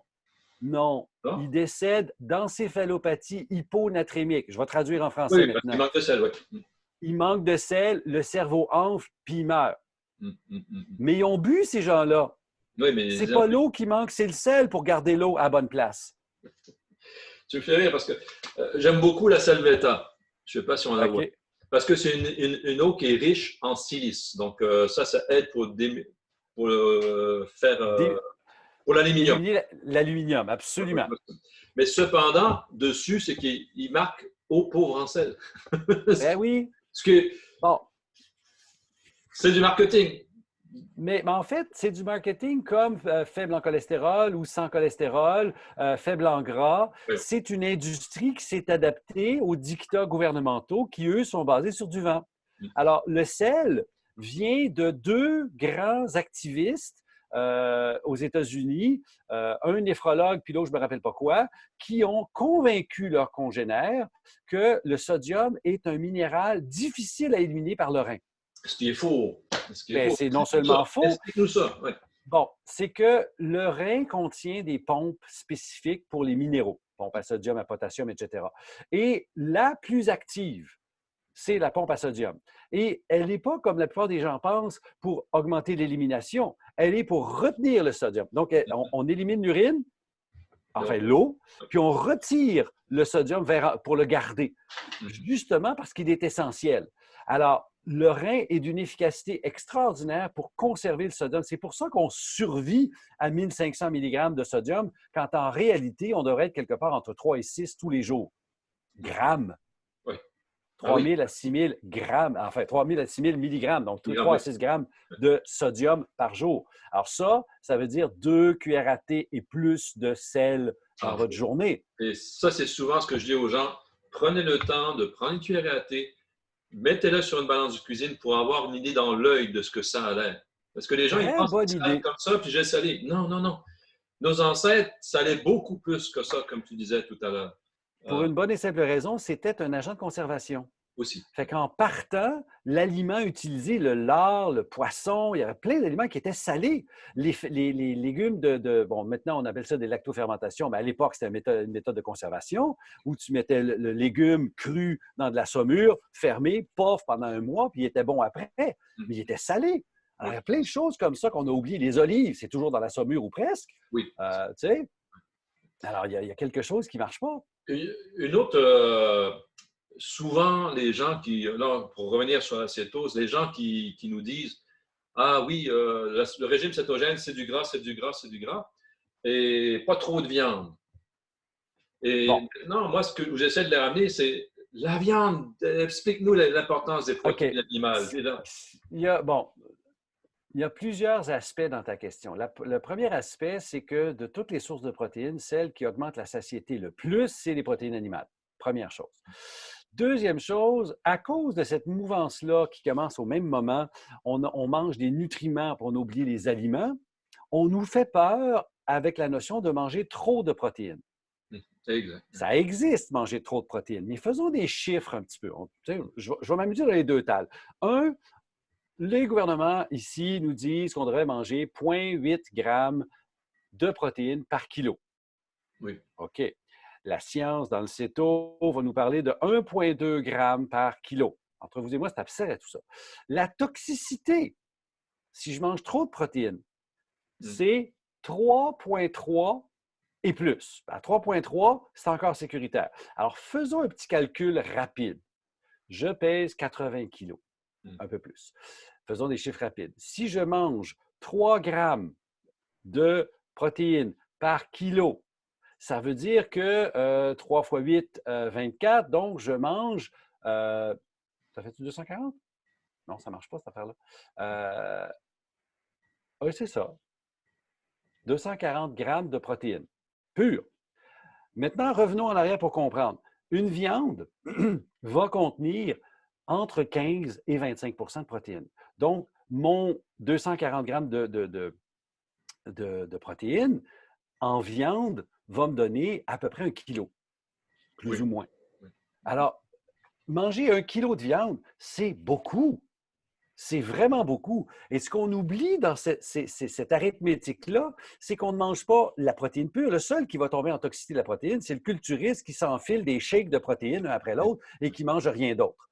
Non. Ah. Ils décèdent d'encéphalopathie hyponatrémique. Je vais traduire en français Oui, parce maintenant. qu'il manque de sel, oui. Il manque de sel, le cerveau enfle, puis il meurt. Mais ils ont bu, ces gens-là. Oui, mais C'est pas l'eau qui manque, c'est le sel pour garder l'eau à la bonne place. tu me fais rire parce que j'aime beaucoup la Salvetta. Je ne sais pas si on la voit. OK. Parce que c'est une eau qui est riche en silice. Donc, ça aide pour faire pour l'aluminium. D'éliminer l'aluminium, absolument. Mais cependant, dessus, c'est qu'il marque eau pauvre en sel. Ben oui. Bon. C'est du marketing. Mais en fait, c'est du marketing comme faible en cholestérol ou sans cholestérol, faible en gras. Oui. C'est une industrie qui s'est adaptée aux dictats gouvernementaux qui, eux, sont basés sur du vent. Alors, le sel vient de 2 grands activistes aux États-Unis, un néphrologue, puis l'autre, je ne me rappelle pas quoi, qui ont convaincu leurs congénères que le sodium est un minéral difficile à éliminer par le rein. Ce qui est faux. C'est non seulement faux. Explique-nous ça. Ouais. Bon, c'est que le rein contient des pompes spécifiques pour les minéraux, pompes à sodium, à potassium, etc. Et la plus active, c'est la pompe à sodium. Et elle n'est pas, comme la plupart des gens pensent, pour augmenter l'élimination. Elle est pour retenir le sodium. Donc, on élimine l'urine, enfin l'eau, puis on retire le sodium pour le garder, justement parce qu'il est essentiel. Alors, le rein est d'une efficacité extraordinaire pour conserver le sodium. C'est pour ça qu'on survit à 1500 mg de sodium, quand en réalité, on devrait être quelque part entre 3 et 6 tous les jours. Grammes. Oui. 3000 à 6000 grammes, enfin 3000 à 6000 milligrammes, donc 3 à 6 grammes de sodium par jour. Alors ça veut dire 2 cuillères à thé et plus de sel dans votre journée. Et ça, c'est souvent ce que je dis aux gens. Prenez le temps de prendre une cuillère à thé, mettez-la sur une balance de cuisine pour avoir une idée dans l'œil de ce que ça a l'air. Parce que les gens, ils pensent que ça comme ça, puis j'ai salé. Non, non, non. Nos ancêtres salaient beaucoup plus que ça, comme tu disais tout à l'heure. Pour une bonne et simple raison, c'était un agent de conservation. Aussi. Fait qu'en partant, l'aliment utilisé, le lard, le poisson, il y avait plein d'aliments qui étaient salés. Les légumes bon, maintenant, on appelle ça des lactofermentations, mais à l'époque, c'était une méthode de conservation où tu mettais le légume cru dans de la saumure, fermé, pauvre pendant 1 mois, puis il était bon après, mais il était salé. Alors, il y a plein de choses comme ça qu'on a oubliées. Les olives, c'est toujours dans la saumure ou presque. Oui. Tu sais? Alors, il y a quelque chose qui ne marche pas. Une autre, souvent les gens qui, là, pour revenir sur la cétose, les gens qui nous disent, ah oui, le régime cétogène, c'est du gras, c'est du gras, c'est du gras, et pas trop de viande. Et Bon, non, moi, ce que j'essaie de les ramener, c'est la viande. Explique-nous l'importance des OK. protéines animales. Et là, Bon, il y a plusieurs aspects dans ta question. Le premier aspect, c'est que de toutes les sources de protéines, celle qui augmente la satiété le plus, c'est les protéines animales. Première chose. Deuxième chose, à cause de cette mouvance-là qui commence au même moment, on mange des nutriments pour oublier les aliments, on nous fait peur avec la notion de manger trop de protéines. c'est exact. Ça existe, manger trop de protéines, mais faisons des chiffres un petit peu. Je vais m'amuser dans les deux tales. Un, les gouvernements ici nous disent qu'on devrait manger 0,8 grammes de protéines par kilo. Oui. OK. La science, dans le CETO, va nous parler de 1,2 grammes par kilo. Entre vous et moi, c'est abstrait tout ça. La toxicité, si je mange trop de protéines, c'est 3,3 et plus. À 3,3, c'est encore sécuritaire. Alors, faisons un petit calcul rapide. Je pèse 80 kilos, un peu plus. Faisons des chiffres rapides. Si je mange 3 grammes de protéines par kilo, ça veut dire que 3 fois 8, 24. Donc, je mange, ça fait 240? Non, ça ne marche pas cette affaire-là. Oui, c'est ça. 240 grammes de protéines pures. Maintenant, revenons en arrière pour comprendre. Une viande va contenir entre 15 et 25 de protéines. Donc, mon 240 grammes de protéines en viande va me donner à peu près 1 kilo, plus Oui. ou moins. Oui. Alors, manger 1 kilo de viande, c'est beaucoup. C'est vraiment beaucoup. Et ce qu'on oublie dans cette arithmétique-là, c'est qu'on ne mange pas la protéine pure. Le seul qui va tomber en toxicité de la protéine, c'est le culturiste qui s'enfile des shakes de protéines un après l'autre et qui ne mange rien d'autre.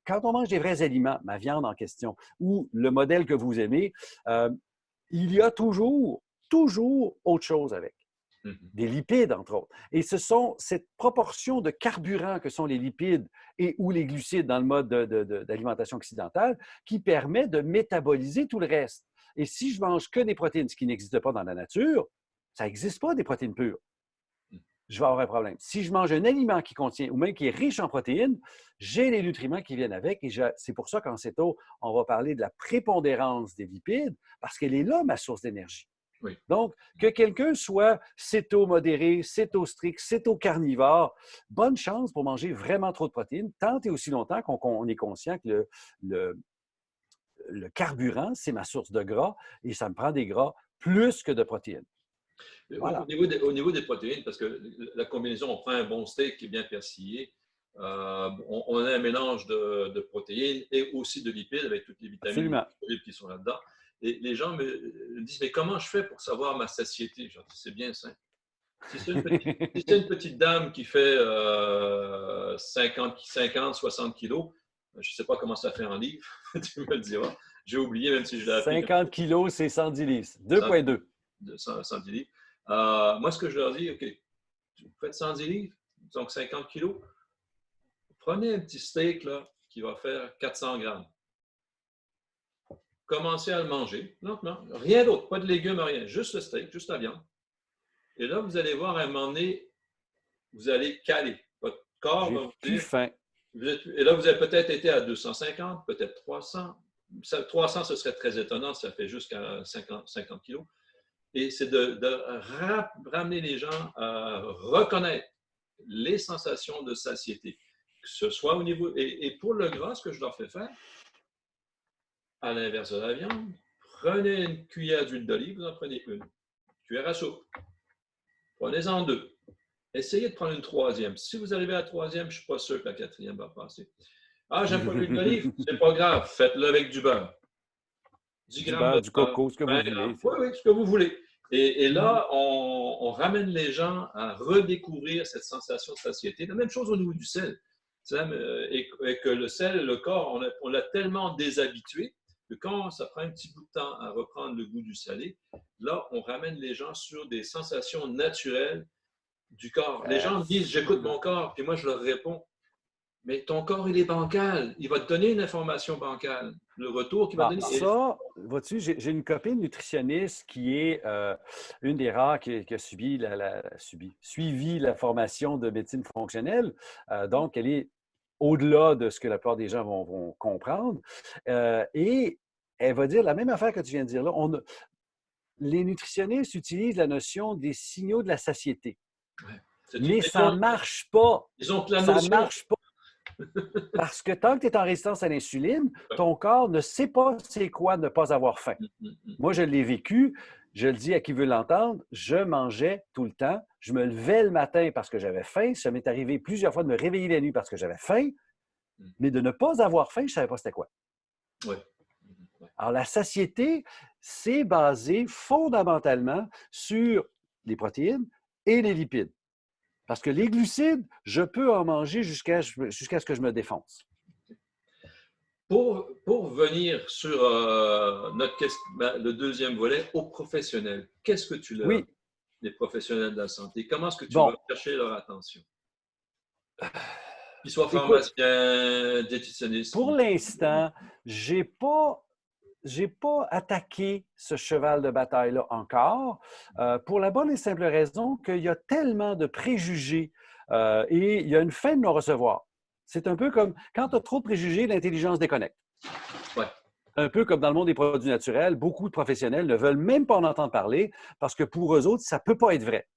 Quand on mange des vrais aliments, ma viande en question, ou le modèle que vous aimez, il y a toujours autre chose avec. Des lipides, entre autres. Et ce sont cette proportion de carburant que sont les lipides et ou les glucides dans le mode d'alimentation occidentale qui permet de métaboliser tout le reste. Et si je mange que des protéines, ce qui n'existe pas dans la nature, ça n'existe pas des protéines pures. Je vais avoir un problème. Si je mange un aliment qui contient, ou même qui est riche en protéines, j'ai les nutriments qui viennent avec. Et c'est pour ça qu'en céto, on va parler de la prépondérance des lipides, parce qu'elle est là, ma source d'énergie. Oui. Donc, que quelqu'un soit céto-modéré, céto-strict, céto-carnivore, bonne chance pour manger vraiment trop de protéines, tant et aussi longtemps qu'on est conscient que le carburant, c'est ma source de gras et ça me prend des gras plus que de protéines. Voilà. Au niveau des protéines, parce que la combinaison, on prend un bon steak qui est bien persillé, on a un mélange de protéines et aussi de lipides avec toutes les vitamines Absolument. qui sont là-dedans. Et les gens me disent, mais comment je fais pour savoir ma satiété? Je dis, c'est bien simple. Si c'est une petite dame qui fait 50, 60 kilos, je ne sais pas comment ça fait en livres, tu me le diras. J'ai oublié, même si je l'ai appris. 50 kilos, c'est 110 livres. 100, 2,2. 110 livres. Moi, ce que je leur dis, OK, vous faites 110 livres, donc 50 kilos, prenez un petit steak là, qui va faire 400 grammes. Commencez à le manger lentement. Rien d'autre, pas de légumes, rien. Juste le steak, juste la viande. Et là, vous allez voir, à un moment donné, vous allez caler. Votre corps va J'ai vous plus dire, faim. et là, vous avez peut-être été à 250, peut-être 300. 300, ce serait très étonnant, ça fait jusqu'à 50 kilos. Et c'est de ramener les gens à reconnaître les sensations de satiété, que ce soit au niveau... Et pour le gras, ce que je leur fais faire, à l'inverse de la viande, prenez une cuillère d'huile d'olive, vous en prenez une. Cuillère à soupe. Prenez-en deux. Essayez de prendre une troisième. Si vous arrivez à la troisième, je ne suis pas sûr que la quatrième va passer. Ah, j'aime pas l'huile d'olive, c'est pas grave, faites-le avec du beurre. 10 Du grammes beurre, de du beurre, coco, ce que vous 20 voulez. grammes. Oui, oui, ce que vous voulez. Et là, on ramène les gens à redécouvrir cette sensation de satiété. La même chose au niveau du sel. Et que le sel, le corps, on l'a tellement déshabitué que quand ça prend un petit bout de temps à reprendre le goût du salé, là, on ramène les gens sur des sensations naturelles du corps. Les gens me disent, j'écoute mon corps, puis moi, je leur réponds, mais ton corps, il est bancal. Il va te donner une information bancale. Le retour qu'il va Ah, donner. ça, vois-tu, j'ai une copine nutritionniste qui est une des rares qui a suivi la formation de médecine fonctionnelle. Donc, elle est au-delà de ce que la plupart des gens vont comprendre. Et elle va dire la même affaire que tu viens de dire là. Les nutritionnistes utilisent la notion des signaux de la satiété. Ouais. Mais ça ne marche pas. Ils ont plein de Ça ne notions. marche pas. Parce que tant que tu es en résistance à l'insuline, ton corps ne sait pas c'est quoi ne pas avoir faim. Moi, je l'ai vécu, je le dis à qui veut l'entendre, je mangeais tout le temps. Je me levais le matin parce que j'avais faim. Ça m'est arrivé plusieurs fois de me réveiller la nuit parce que j'avais faim, mais de ne pas avoir faim, je ne savais pas c'était quoi. Ouais. Alors, la satiété, c'est basé fondamentalement sur les protéines et les lipides. Parce que les glucides, je peux en manger jusqu'à ce que je me défonce. Pour venir sur le deuxième volet, aux professionnels, qu'est-ce que tu leur Oui. dis, les professionnels de la santé? Comment est-ce que tu Bon. vas chercher leur attention? Qu'ils soient Écoute, pharmaciens, diététionniste. pour l'instant, j'ai pas attaqué ce cheval de bataille-là encore, pour la bonne et simple raison qu'il y a tellement de préjugés et il y a une fin de non-recevoir. C'est un peu comme quand tu as trop de préjugés, l'intelligence déconnecte. Ouais. Un peu comme dans le monde des produits naturels, beaucoup de professionnels ne veulent même pas en entendre parler parce que pour eux autres, ça ne peut pas être vrai.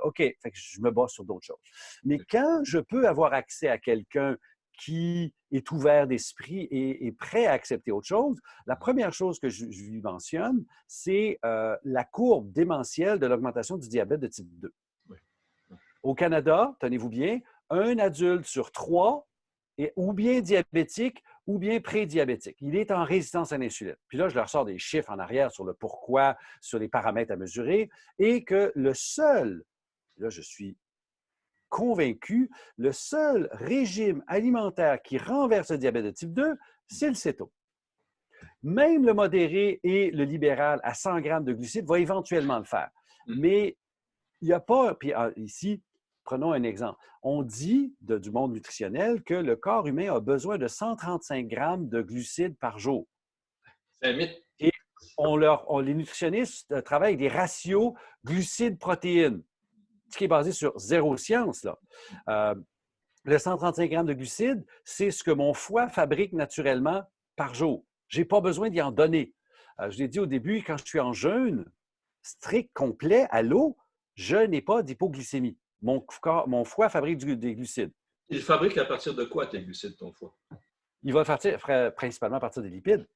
OK, fait que je me base sur d'autres choses. Mais quand je peux avoir accès à quelqu'un qui est ouvert d'esprit et prêt à accepter autre chose, la première chose que je lui mentionne, c'est la courbe démentielle de l'augmentation du diabète de type 2. Oui. Au Canada, tenez-vous bien, un adulte sur 3 est ou bien diabétique ou bien prédiabétique. Il est en résistance à l'insuline. Puis là, je leur sors des chiffres en arrière sur le pourquoi, sur les paramètres à mesurer, et que le seul, là, je suis convaincu, le seul régime alimentaire qui renverse le diabète de type 2, c'est le céto. Même le modéré et le libéral à 100 grammes de glucides va éventuellement le faire. Mais il n'y a pas, puis ici, prenons un exemple. On dit du monde nutritionnel que le corps humain a besoin de 135 grammes de glucides par jour. C'est un mythe. Et les nutritionnistes travaillent avec des ratios glucides-protéines, ce qui est basé sur zéro science. Là. Le 135 grammes de glucides, c'est ce que mon foie fabrique naturellement par jour. Je n'ai pas besoin d'y en donner. Je l'ai dit au début, quand je suis en jeûne strict, complet, à l'eau, je n'ai pas d'hypoglycémie. Mon foie fabrique des glucides. Il fabrique à partir de quoi tes glucides, ton foie? Il va principalement à partir des lipides.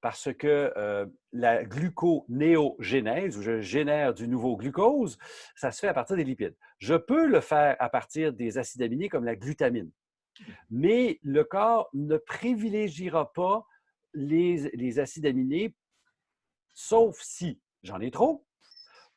Parce que la gluconéogénèse, où je génère du nouveau glucose, ça se fait à partir des lipides. Je peux le faire à partir des acides aminés comme la glutamine. Mais le corps ne privilégiera pas les acides aminés, sauf si j'en ai trop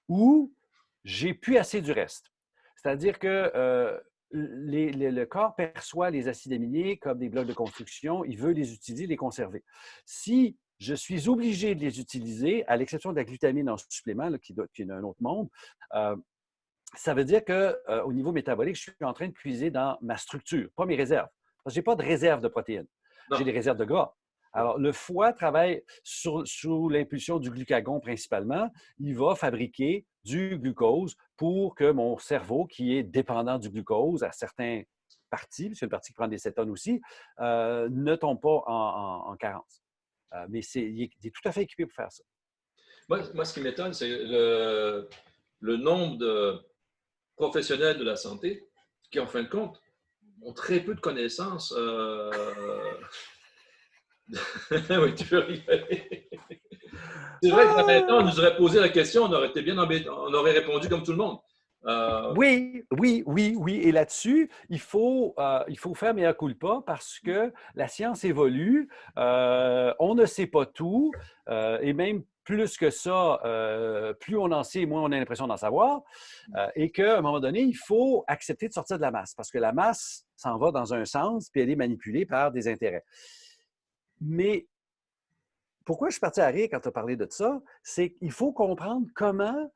ou j'ai plus assez du reste. C'est-à-dire que le corps perçoit les acides aminés comme des blocs de construction, il veut les utiliser, les conserver. Si je suis obligé de les utiliser, à l'exception de la glutamine en supplément, là, qui est d'un autre monde, ça veut dire qu'au niveau métabolique, je suis en train de puiser dans ma structure, pas mes réserves. Parce que je n'ai pas de réserve de protéines. J'ai des réserves de gras. Alors, le foie travaille sous l'impulsion du glucagon principalement. Il va fabriquer du glucose pour que mon cerveau, qui est dépendant du glucose à certains parties, parce qu'il y a une partie qui prend des cétones aussi, ne tombe pas en carence. Mais il est tout à fait équipé pour faire ça. Moi, ce qui m'étonne, c'est le nombre de professionnels de la santé qui, en fin de compte, ont très peu de connaissances. Oui, tu veux rigoler. C'est vrai que maintenant, on nous aurait posé la question, on aurait été bien embêté, on aurait répondu comme tout le monde. Oui. Et là-dessus, il faut faire mea culpa parce que la science évolue, on ne sait pas tout, et même plus que ça, plus on en sait, moins on a l'impression d'en savoir, et qu'à un moment donné, il faut accepter de sortir de la masse parce que la masse s'en va dans un sens, puis elle est manipulée par des intérêts. Mais pourquoi je suis parti à rire quand tu as parlé de ça, c'est qu'il faut comprendre comment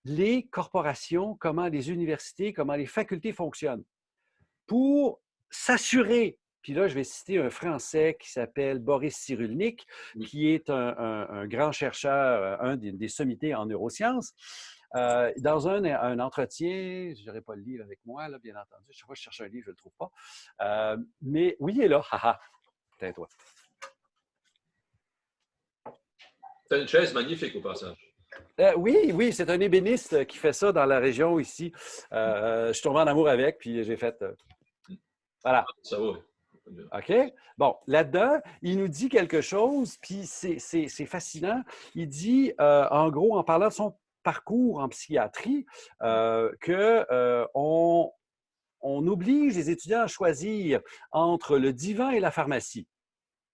les corporations, comment les universités, comment les facultés fonctionnent pour s'assurer. Puis là, je vais citer un Français qui s'appelle Boris Cyrulnik, qui est un grand chercheur, un des sommités en neurosciences. Dans un entretien, je n'aurai pas le livre avec moi, là, bien entendu. Chaque fois que je cherche un livre, je ne le trouve pas. Mais oui, il est là. Haha, tais-toi. C'est une chaise magnifique au passage. Oui, c'est un ébéniste qui fait ça dans la région ici. Je suis tombé en amour avec, puis j'ai fait... voilà. Ça va. OK? Bon, là-dedans, il nous dit quelque chose, puis c'est fascinant. Il dit, en gros, en parlant de son parcours en psychiatrie, qu'on oblige les étudiants à choisir entre le divan et la pharmacie.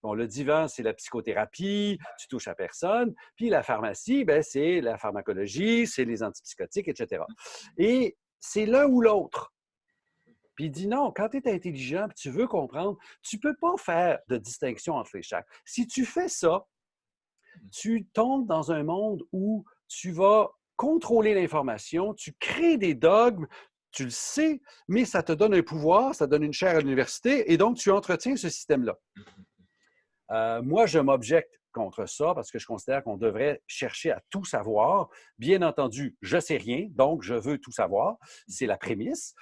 Bon, le divan, c'est la psychothérapie, tu touches à personne. Puis la pharmacie, ben, c'est la pharmacologie, c'est les antipsychotiques, etc. Et c'est l'un ou l'autre. Puis il dit non, quand tu es intelligent et tu veux comprendre, tu ne peux pas faire de distinction entre les chaque. Si tu fais ça, tu tombes dans un monde où tu vas contrôler l'information, tu crées des dogmes, tu le sais, mais ça te donne un pouvoir, ça donne une chaire à l'université, et donc tu entretiens ce système-là. Moi, je m'objecte contre ça parce que je considère qu'on devrait chercher à tout savoir. Bien entendu, je ne sais rien, donc je veux tout savoir. C'est la prémisse.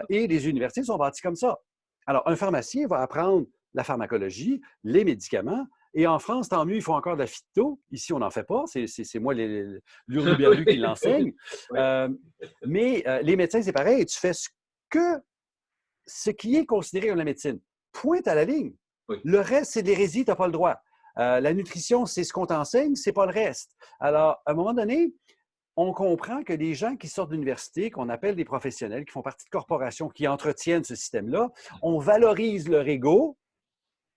Et les universités sont bâties comme ça. Alors, un pharmacien va apprendre la pharmacologie, les médicaments, et en France, tant mieux, il faut encore de la phyto. Ici, on n'en fait pas. C'est moi, l'hurluberlu qui l'enseigne. Mais les médecins, c'est pareil. Tu fais ce qui est considéré comme la médecine. Pointe à la ligne. Oui. Le reste, c'est de l'hérésie, tu n'as pas le droit. La nutrition, c'est ce qu'on t'enseigne, c'est pas le reste. Alors, à un moment donné, on comprend que les gens qui sortent de l'université, qu'on appelle des professionnels, qui font partie de corporations, qui entretiennent ce système-là, on valorise leur ego,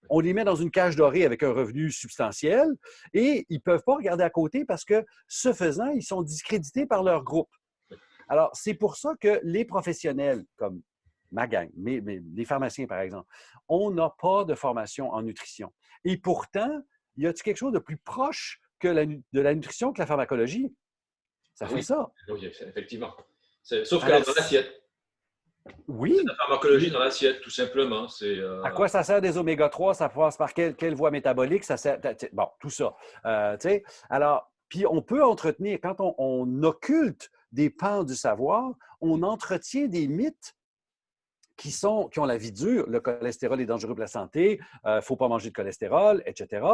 on les met dans une cage dorée avec un revenu substantiel et ils ne peuvent pas regarder à côté parce que, ce faisant, ils sont discrédités par leur groupe. Alors, c'est pour ça que les professionnels, comme ma gang, mais les pharmaciens, par exemple, on n'a pas de formation en nutrition. Et pourtant, y a-t-il quelque chose de plus proche que de la nutrition que la pharmacologie? Ça fait ça. Oui, effectivement. Sauf qu'elle est dans l'assiette. Oui. C'est la pharmacologie dans l'assiette, tout simplement. À quoi ça sert des oméga 3? Ça passe par quelle voie métabolique? Ça sert, bon, tout ça. Alors, puis on peut entretenir, quand on occulte des pans du savoir, on entretient des mythes qui ont la vie dure. Le cholestérol est dangereux pour la santé, il ne faut pas manger de cholestérol, etc.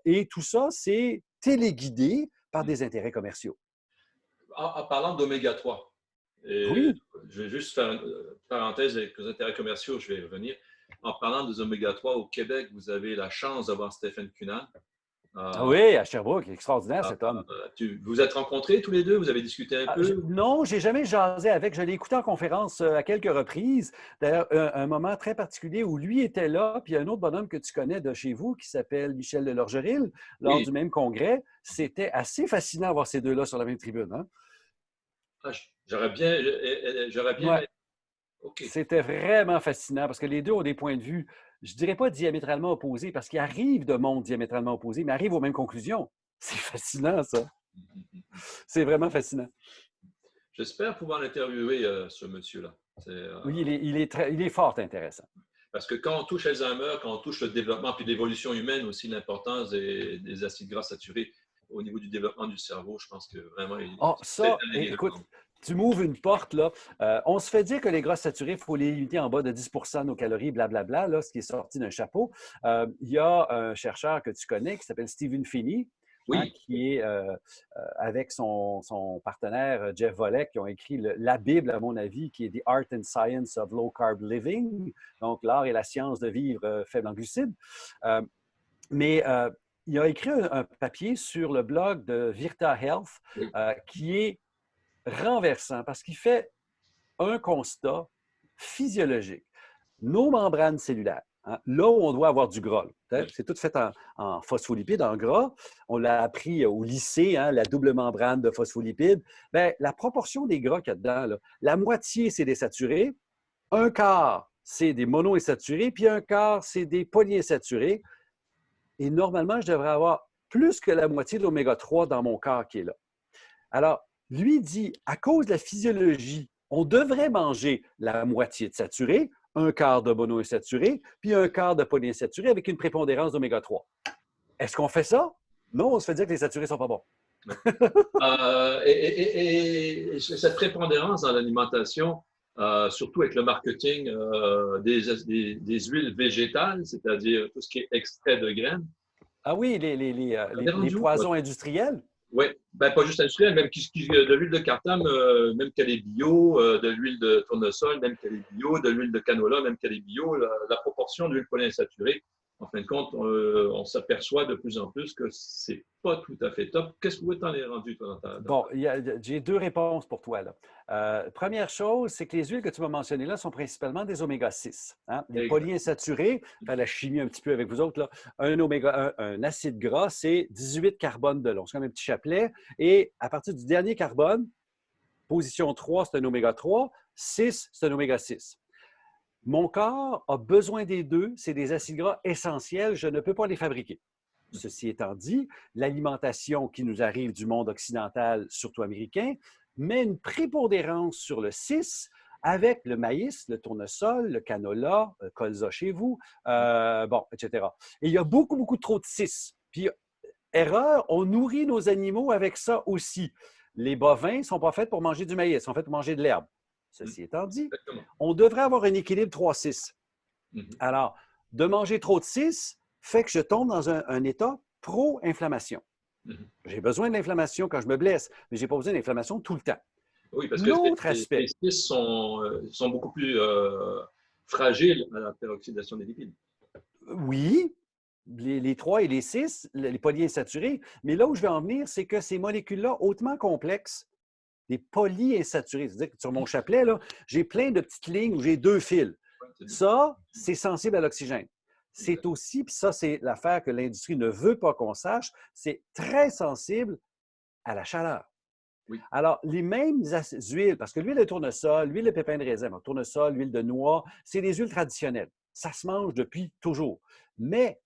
Et tout ça, c'est téléguidé par des intérêts commerciaux. En parlant d'oméga 3, oui. Je vais juste faire une parenthèse avec les intérêts commerciaux, je vais y revenir. En parlant des oméga 3, au Québec, vous avez la chance d'avoir Stéphane Cunan. Oui, à Sherbrooke, extraordinaire cet homme. Vous vous êtes rencontrés tous les deux? Vous avez discuté un peu? Non, je n'ai jamais jasé avec. Je l'ai écouté en conférence à quelques reprises. D'ailleurs, un moment très particulier où lui était là, puis il y a un autre bonhomme que tu connais de chez vous qui s'appelle Michel de Lorgeril, lors du même congrès. C'était assez fascinant de voir ces deux-là sur la même tribune. Hein? J'aurais bien ouais. Okay. C'était vraiment fascinant parce que les deux ont des points de vue, je ne dirais pas diamétralement opposés, parce qu'ils arrivent de mondes diamétralement opposés, mais arrivent aux mêmes conclusions. C'est fascinant, ça. C'est vraiment fascinant. J'espère pouvoir l'interviewer, ce monsieur-là. Oui, il est fort intéressant. Parce que quand on touche Alzheimer, quand on touche le développement puis l'évolution humaine aussi, l'importance des acides gras saturés au niveau du développement du cerveau, je pense que vraiment... écoute, tu m'ouvres une porte, là. On se fait dire que les gras saturés, il faut les limiter en bas de 10 de nos calories, blablabla, là, ce qui est sorti d'un chapeau. Il y a un chercheur que tu connais qui s'appelle Stephen Phinney, qui est avec son partenaire Jeff Volek, qui ont écrit la Bible, à mon avis, qui est The Art and Science of Low Carb Living, donc l'art et la science de vivre faible en glucides. Mais il a écrit un papier sur le blog de Virta Health qui est renversant parce qu'il fait un constat physiologique. Nos membranes cellulaires, là où on doit avoir du gras, c'est tout fait en phospholipides, en gras. On l'a appris au lycée, la double membrane de phospholipides. Bien, la proportion des gras qu'il y a dedans, là, la moitié, c'est des saturés, un quart, c'est des monoinsaturés, puis un quart, c'est des polyinsaturés. Et normalement, je devrais avoir plus que la moitié de l'oméga 3 dans mon corps qui est là. Alors, Lui dit, à cause de la physiologie, on devrait manger la moitié de saturé, un quart de monoinsaturé, puis un quart de polyinsaturé avec une prépondérance d'oméga 3. Est-ce qu'on fait ça? Non, on se fait dire que les saturés ne sont pas bons. Et cette prépondérance dans l'alimentation, surtout avec le marketing des huiles végétales, c'est-à-dire tout ce qui est extrait de graines. Ah oui, les poisons industriels? Oui, ben, pas juste industriel, même de l'huile de cardamome, même qu'elle est bio, de l'huile de tournesol, même qu'elle est bio, de l'huile de canola, même qu'elle est bio, la proportion d'huile polyinsaturée, en fin de compte, on s'aperçoit de plus en plus que c'est pas tout à fait top. Qu'est-ce que vous t'en es rendu, toi, Bon, j'ai deux réponses pour toi, là. Première chose, c'est que les huiles que tu m'as mentionnées là sont principalement des oméga 6. Hein? Les polyinsaturés, faire la chimie un petit peu avec vous autres, là, un acide gras, c'est 18 carbones de long. C'est comme un petit chapelet. Et à partir du dernier carbone, position 3, c'est un oméga 3, 6, c'est un oméga 6. Mon corps a besoin des deux, c'est des acides gras essentiels, je ne peux pas les fabriquer. Ceci étant dit, l'alimentation qui nous arrive du monde occidental, surtout américain, met une prépondérance sur le 6 avec le maïs, le tournesol, le canola, le colza chez vous, bon, etc. Et il y a beaucoup, beaucoup trop de 6. Puis, erreur, on nourrit nos animaux avec ça aussi. Les bovins ne sont pas faits pour manger du maïs, ils sont faits pour manger de l'herbe. Ceci étant dit, on devrait avoir un équilibre 3-6. Alors, de manger trop de 6 fait que je tombe dans un état pro-inflammation. J'ai besoin de l'inflammation quand je me blesse, mais je n'ai pas besoin d'inflammation tout le temps. Oui, parce que les 6 sont beaucoup plus fragiles à la peroxydation des lipides. Oui, les 3 et les 6, les polyinsaturés, mais là où je vais en venir, c'est que ces molécules-là, hautement complexes, des polyinsaturés. C'est-à-dire que sur mon chapelet, j'ai plein de petites lignes où j'ai 2 fils. Ça, c'est sensible à l'oxygène. C'est aussi, puis ça, c'est l'affaire que l'industrie ne veut pas qu'on sache, c'est très sensible à la chaleur. Oui. Alors, les mêmes huiles, parce que l'huile de tournesol, l'huile de pépin de raisin, tournesol, l'huile de noix, c'est des huiles traditionnelles. Ça se mange depuis toujours. Mais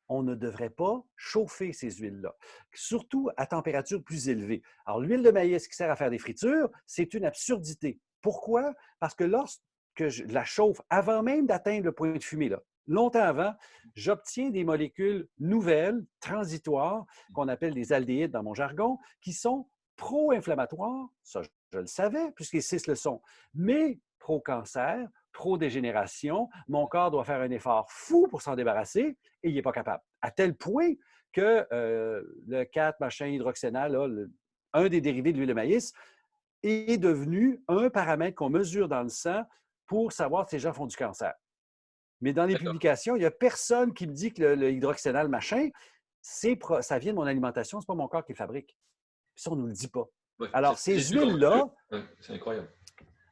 on ne devrait pas chauffer ces huiles-là, surtout à température plus élevée. Alors, l'huile de maïs qui sert à faire des fritures, c'est une absurdité. Pourquoi? Parce que lorsque je la chauffe, avant même d'atteindre le point de fumée, là, longtemps avant, j'obtiens des molécules nouvelles, transitoires, qu'on appelle des aldéhydes dans mon jargon, qui sont pro-inflammatoires, ça je le savais, puisque les 6 le sont, mais pro-cancer, pro-dégénération. Mon corps doit faire un effort fou pour s'en débarrasser et il n'est pas capable. À tel point que le 4 machin hydroxénal, là, un des dérivés de l'huile de maïs, est devenu un paramètre qu'on mesure dans le sang pour savoir si les gens font du cancer. Mais dans les publications, il n'y a personne qui me dit que le hydroxénal machin, ça vient de mon alimentation, ce n'est pas mon corps qui le fabrique. Puis ça, on ne nous le dit pas. Ouais, alors, ces huiles-là, c'est incroyable.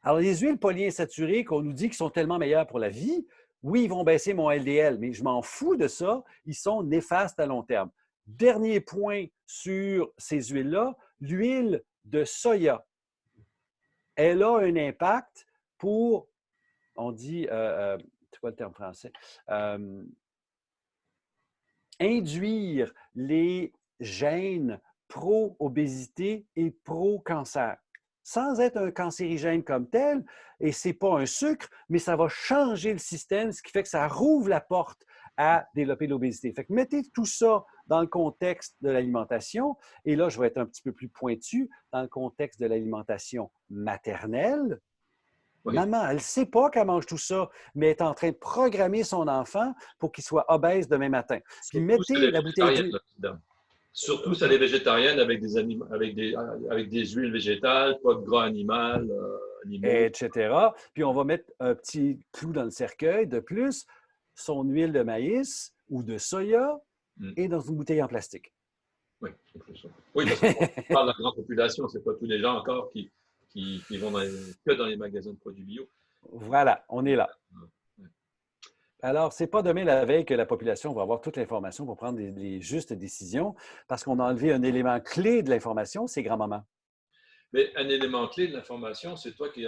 Alors, les huiles polyinsaturées qu'on nous dit qu'ils sont tellement meilleures pour la vie, oui, ils vont baisser mon LDL, mais je m'en fous de ça. Ils sont néfastes à long terme. Dernier point sur ces huiles-là, l'huile de soya. Elle a un impact pour, on dit, c'est quoi le terme français? Induire les gènes pro-obésité et pro-cancer. Sans être un cancérigène comme tel, et ce n'est pas un sucre, mais ça va changer le système, ce qui fait que ça rouvre la porte à développer l'obésité. Fait que mettez tout ça dans le contexte de l'alimentation, et là, je vais être un petit peu plus pointu, dans le contexte de l'alimentation maternelle. Oui. Maman, elle ne sait pas qu'elle mange tout ça, mais elle est en train de programmer son enfant pour qu'il soit obèse demain matin. Puis mettez la bouteille d'huile. Surtout, ça les végétariennes avec des huiles végétales, pas de gras animaux. Etc. Puis on va mettre un petit clou dans le cercueil. De plus, son huile de maïs ou de soya est dans une bouteille en plastique. Oui, c'est ça. Oui, parce qu'on parle de la grande population, ce n'est pas tous les gens encore qui vont que dans les magasins de produits bio. Voilà, on est là. Alors, ce n'est pas demain la veille que la population va avoir toute l'information pour prendre les justes décisions, parce qu'on a enlevé un élément clé de l'information, c'est grand-maman. Mais un élément clé de l'information, c'est toi qui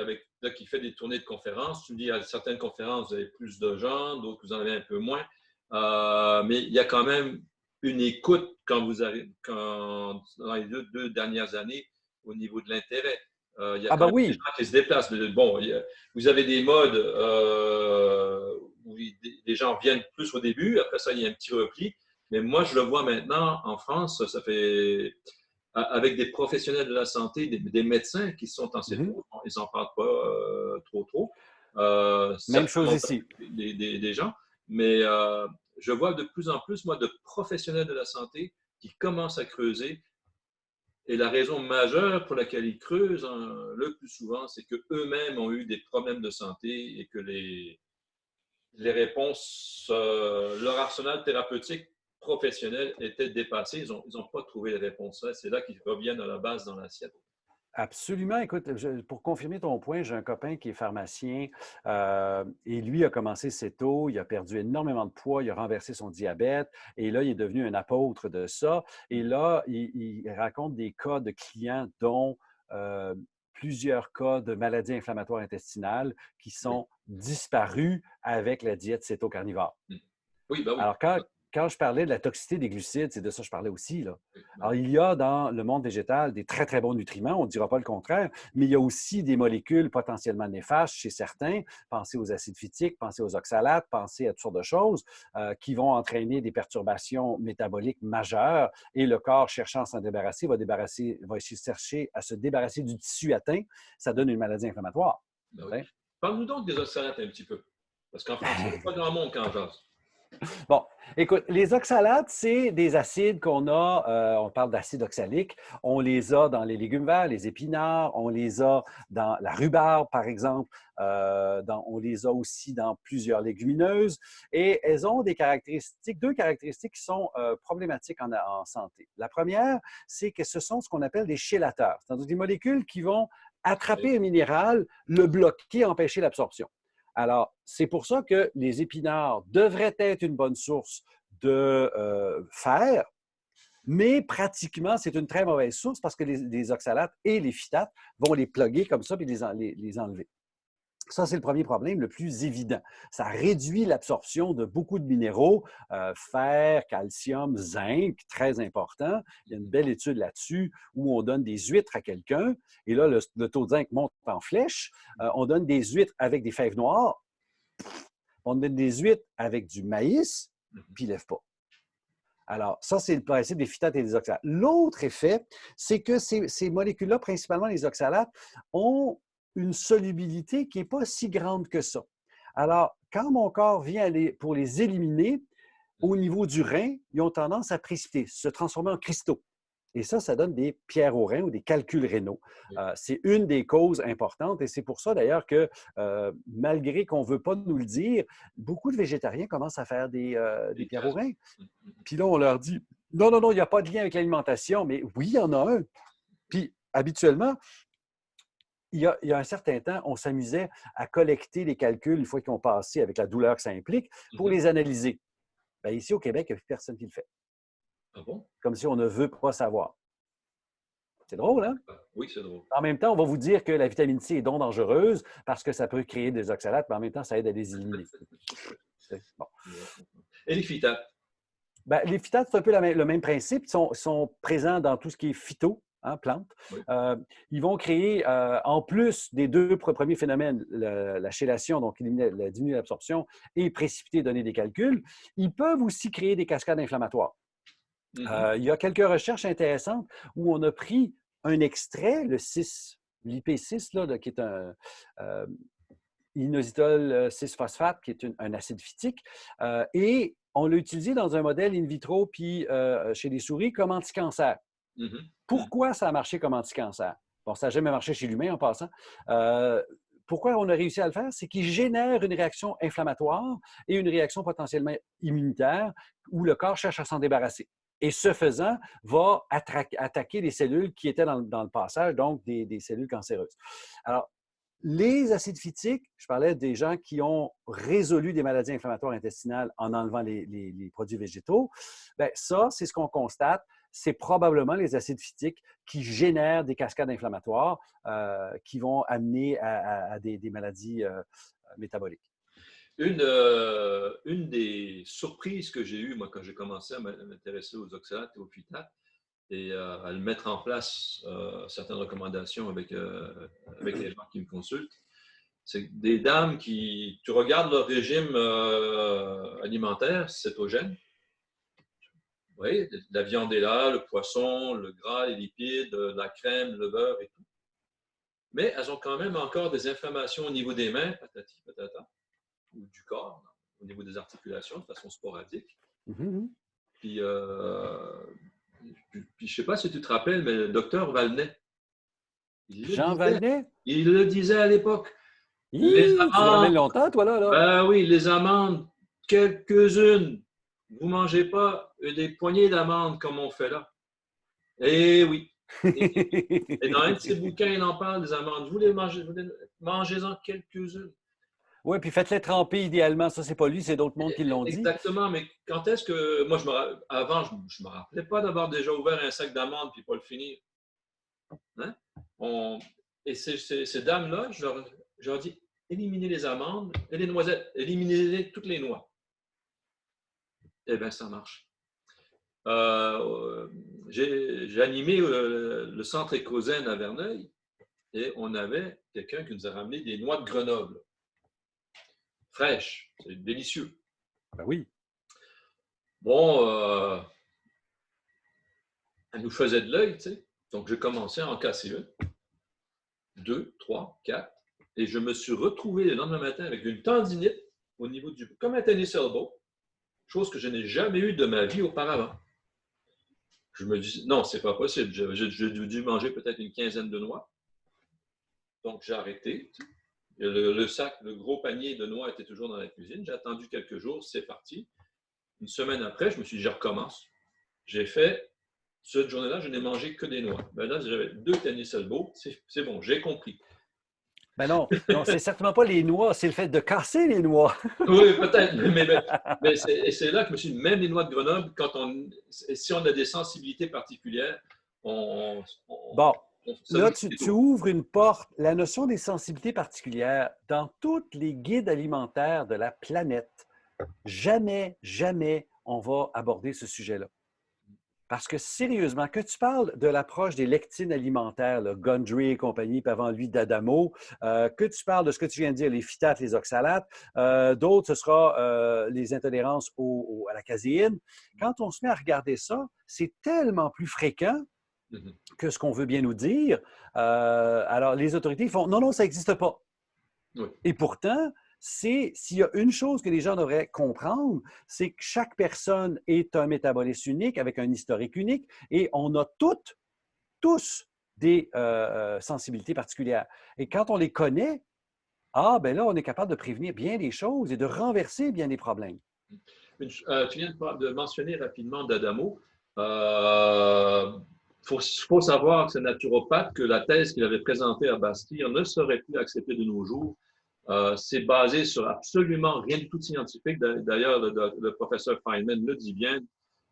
fais des tournées de conférences. Tu me dis, à certaines conférences, vous avez plus de gens, d'autres, vous en avez un peu moins. Mais il y a quand même une écoute dans les deux dernières années, au niveau de l'intérêt. Il y a Ah quand ben même des oui. gens qui se déplacent. Bon, vous avez des modes où les gens viennent plus au début, après ça, il y a un petit repli. Mais moi, je le vois maintenant en France, ça fait avec des professionnels de la santé, des médecins qui sont en Mhm. CETO, ils n'en parlent pas trop. Même Certains chose ont ici. des gens, mais je vois de plus en plus, moi, de professionnels de la santé qui commencent à creuser. Et la raison majeure pour laquelle ils creusent le plus souvent, c'est qu'eux-mêmes ont eu des problèmes de santé et que les réponses, leur arsenal thérapeutique professionnel était dépassé. Ils n'ont pas trouvé les réponses là. C'est là qu'ils reviennent à la base dans l'assiette. Absolument. Écoute, pour confirmer ton point, j'ai un copain qui est pharmacien et lui a commencé assez tôt. Il a perdu énormément de poids, il a renversé son diabète et là, il est devenu un apôtre de ça. Et là, il raconte des cas de clients dont euh, plusieurs cas de maladies inflammatoires intestinales qui Oui, sont disparus avec la diète céto-carnivore. oui, ben oui. Alors, quand je parlais de la toxicité des glucides, c'est de ça que je parlais aussi, là. Ben Alors, oui. il y a dans le monde végétal des très, très bons nutriments, on ne dira pas le contraire, mais il y a aussi des molécules potentiellement néfastes chez certains. Pensez aux acides phytiques, pensez aux oxalates, pensez à toutes sortes de choses qui vont entraîner des perturbations métaboliques majeures et le corps, cherchant à s'en débarrasser, va essayer de chercher à se débarrasser du tissu atteint. Ça donne une maladie inflammatoire. Ben oui. Hein? Parle-nous donc des oxalates un petit peu. Parce qu'en français, il n'y a pas grand monde qui en jase. Bon, écoute, les oxalates, c'est des acides qu'on a, on parle d'acide oxalique, on les a dans les légumes verts, les épinards, on les a dans la rhubarbe, par exemple, on les a aussi dans plusieurs légumineuses et elles ont deux caractéristiques qui sont problématiques en santé. La première, c'est que ce sont ce qu'on appelle des chélateurs, c'est-à-dire des molécules qui vont attraper un minéral, le bloquer, empêcher l'absorption. Alors, c'est pour ça que les épinards devraient être une bonne source de fer, mais pratiquement, c'est une très mauvaise source parce que les oxalates et les phytates vont les plugger comme ça et les enlever. Ça, c'est le premier problème, le plus évident. Ça réduit l'absorption de beaucoup de minéraux, fer, calcium, zinc, très important. Il y a une belle étude là-dessus où on donne des huîtres à quelqu'un et là, le taux de zinc monte en flèche. On donne des huîtres avec des fèves noires, on donne des huîtres avec du maïs, puis il ne lève pas. Alors, ça, c'est le principe des phytates et des oxalates. L'autre effet, c'est que ces molécules-là, principalement les oxalates, ont une solubilité qui n'est pas si grande que ça. Alors, quand mon corps vient pour les éliminer, au niveau du rein, ils ont tendance à précipiter, se transformer en cristaux. Et ça donne des pierres aux reins ou des calculs rénaux. C'est une des causes importantes et c'est pour ça d'ailleurs que, malgré qu'on ne veut pas nous le dire, beaucoup de végétariens commencent à faire des pierres aux reins. Puis là, on leur dit, non, non, non, il n'y a pas de lien avec l'alimentation, mais oui, il y en a un. Puis habituellement, il y a un certain temps, on s'amusait à collecter les calculs une fois qu'ils ont passé avec la douleur que ça implique pour les analyser. Bien, ici, au Québec, il n'y a plus personne qui le fait. Ah bon? Comme si on ne veut pas savoir. C'est drôle, hein? Oui, c'est drôle. En même temps, on va vous dire que la vitamine C est donc dangereuse parce que ça peut créer des oxalates, mais en même temps, ça aide à les éliminer. Bon. Et les phytates? Ben, les phytates, c'est un peu le même principe. Ils sont présents dans tout ce qui est phyto, hein, plantes. Oui. Ils vont créer, en plus des deux premiers phénomènes, la chélation, donc diminuer l'absorption, et précipiter, donner des calculs, ils peuvent aussi créer des cascades inflammatoires. Il y a quelques recherches intéressantes où on a pris un extrait, le 6, l'IP6, là, qui est un inositol 6-phosphate, qui est un acide phytique, et on l'a utilisé dans un modèle in vitro puis chez les souris comme anticancer. Pourquoi ça a marché comme anticancer? Bon, ça n'a jamais marché chez l'humain en passant. Pourquoi on a réussi à le faire? C'est qu'il génère une réaction inflammatoire et une réaction potentiellement immunitaire où le corps cherche à s'en débarrasser. Et ce faisant, va attaquer les cellules qui étaient dans le passage, donc des cellules cancéreuses. Alors, les acides phytiques, je parlais des gens qui ont résolu des maladies inflammatoires intestinales en enlevant les produits végétaux. Bien, ça, c'est ce qu'on constate. C'est probablement les acides phytiques qui génèrent des cascades inflammatoires qui vont amener à des maladies métaboliques. Une des surprises que j'ai eues, moi, quand j'ai commencé à m'intéresser aux oxalates et aux phytates, et à le mettre en place, certaines recommandations avec les gens qui me consultent. C'est des dames qui, tu regardes leur régime alimentaire cétogène, oui, la viande est là, le poisson, le gras, les lipides, la crème, le beurre et tout. Mais elles ont quand même encore des inflammations au niveau des mains, patati patata, ou du corps, au niveau des articulations, de façon sporadique. Mm-hmm. Puis, je ne sais pas si tu te rappelles, mais le docteur Valnet, Jean Valnet? Il le disait à l'époque. Les Tu me ramènes amandes, longtemps, toi, là? ben oui, les amandes, quelques-unes. Vous ne mangez pas des poignées d'amandes comme on fait là. Eh oui. Et dans un de ses bouquins, il en parle des amandes. Vous les mangez, mangez-en quelques-unes. Oui, puis faites-les tremper idéalement. Ça, c'est pas lui, c'est d'autres mondes qui l'ont dit. Exactement, mais quand est-ce que. Moi, avant, je ne me rappelais pas d'avoir déjà ouvert un sac d'amandes puis pas le finir. Hein? Et ces dames-là, je leur dis éliminez les amandes et les noisettes, éliminez toutes les noix. Eh bien, ça marche. J'ai animé le centre Écozen à Verneuil et on avait quelqu'un qui nous a ramené des noix de Grenoble. Fraîches, c'est délicieux. Ben oui. Bon, elle nous faisait de l'œil, tu sais. Donc, j'ai commencé à en casser une, 2, 3, 4. Et je me suis retrouvé le lendemain matin avec une tendinite au niveau du... comme un tennis elbow, chose que je n'ai jamais eue de ma vie auparavant. Je me dis, non, c'est pas possible. J'ai dû manger peut-être une quinzaine de noix. Donc, j'ai arrêté. Le sac, le gros panier de noix était toujours dans la cuisine. J'ai attendu quelques jours, c'est parti. Une semaine après, je me suis dit, je recommence. J'ai fait, cette journée-là, je n'ai mangé que des noix. Ben là, j'avais 2 tennis elbow. C'est bon, j'ai compris. Ben non, c'est certainement pas les noix, c'est le fait de casser les noix. Oui, peut-être, mais c'est là que je me suis dit, même les noix de Grenoble, si on a des sensibilités particulières, bon, là, tu ouvres une porte. La notion des sensibilités particulières, dans tous les guides alimentaires de la planète, jamais, jamais on va aborder ce sujet-là. Parce que sérieusement, que tu parles de l'approche des lectines alimentaires, là, Gundry et compagnie, puis avant lui d'Adamo, que tu parles de ce que tu viens de dire, les phytates, les oxalates, d'autres, ce sera les intolérances à la caséine. Quand on se met à regarder ça, c'est tellement plus fréquent que ce qu'on veut bien nous dire. Alors, les autorités font « Non, non, ça n'existe pas. Oui. » Et pourtant, s'il y a une chose que les gens devraient comprendre, c'est que chaque personne est un métabolisme unique avec un historique unique et on a tous des sensibilités particulières. Et quand on les connaît, ben là, on est capable de prévenir bien des choses et de renverser bien des problèmes. Tu viens de mentionner rapidement d'Adamo. Faut savoir que c'est naturopathe, que la thèse qu'il avait présentée à Bastille ne serait plus acceptée de nos jours. C'est basé sur absolument rien du tout de scientifique. D'ailleurs, le professeur Feynman le dit bien,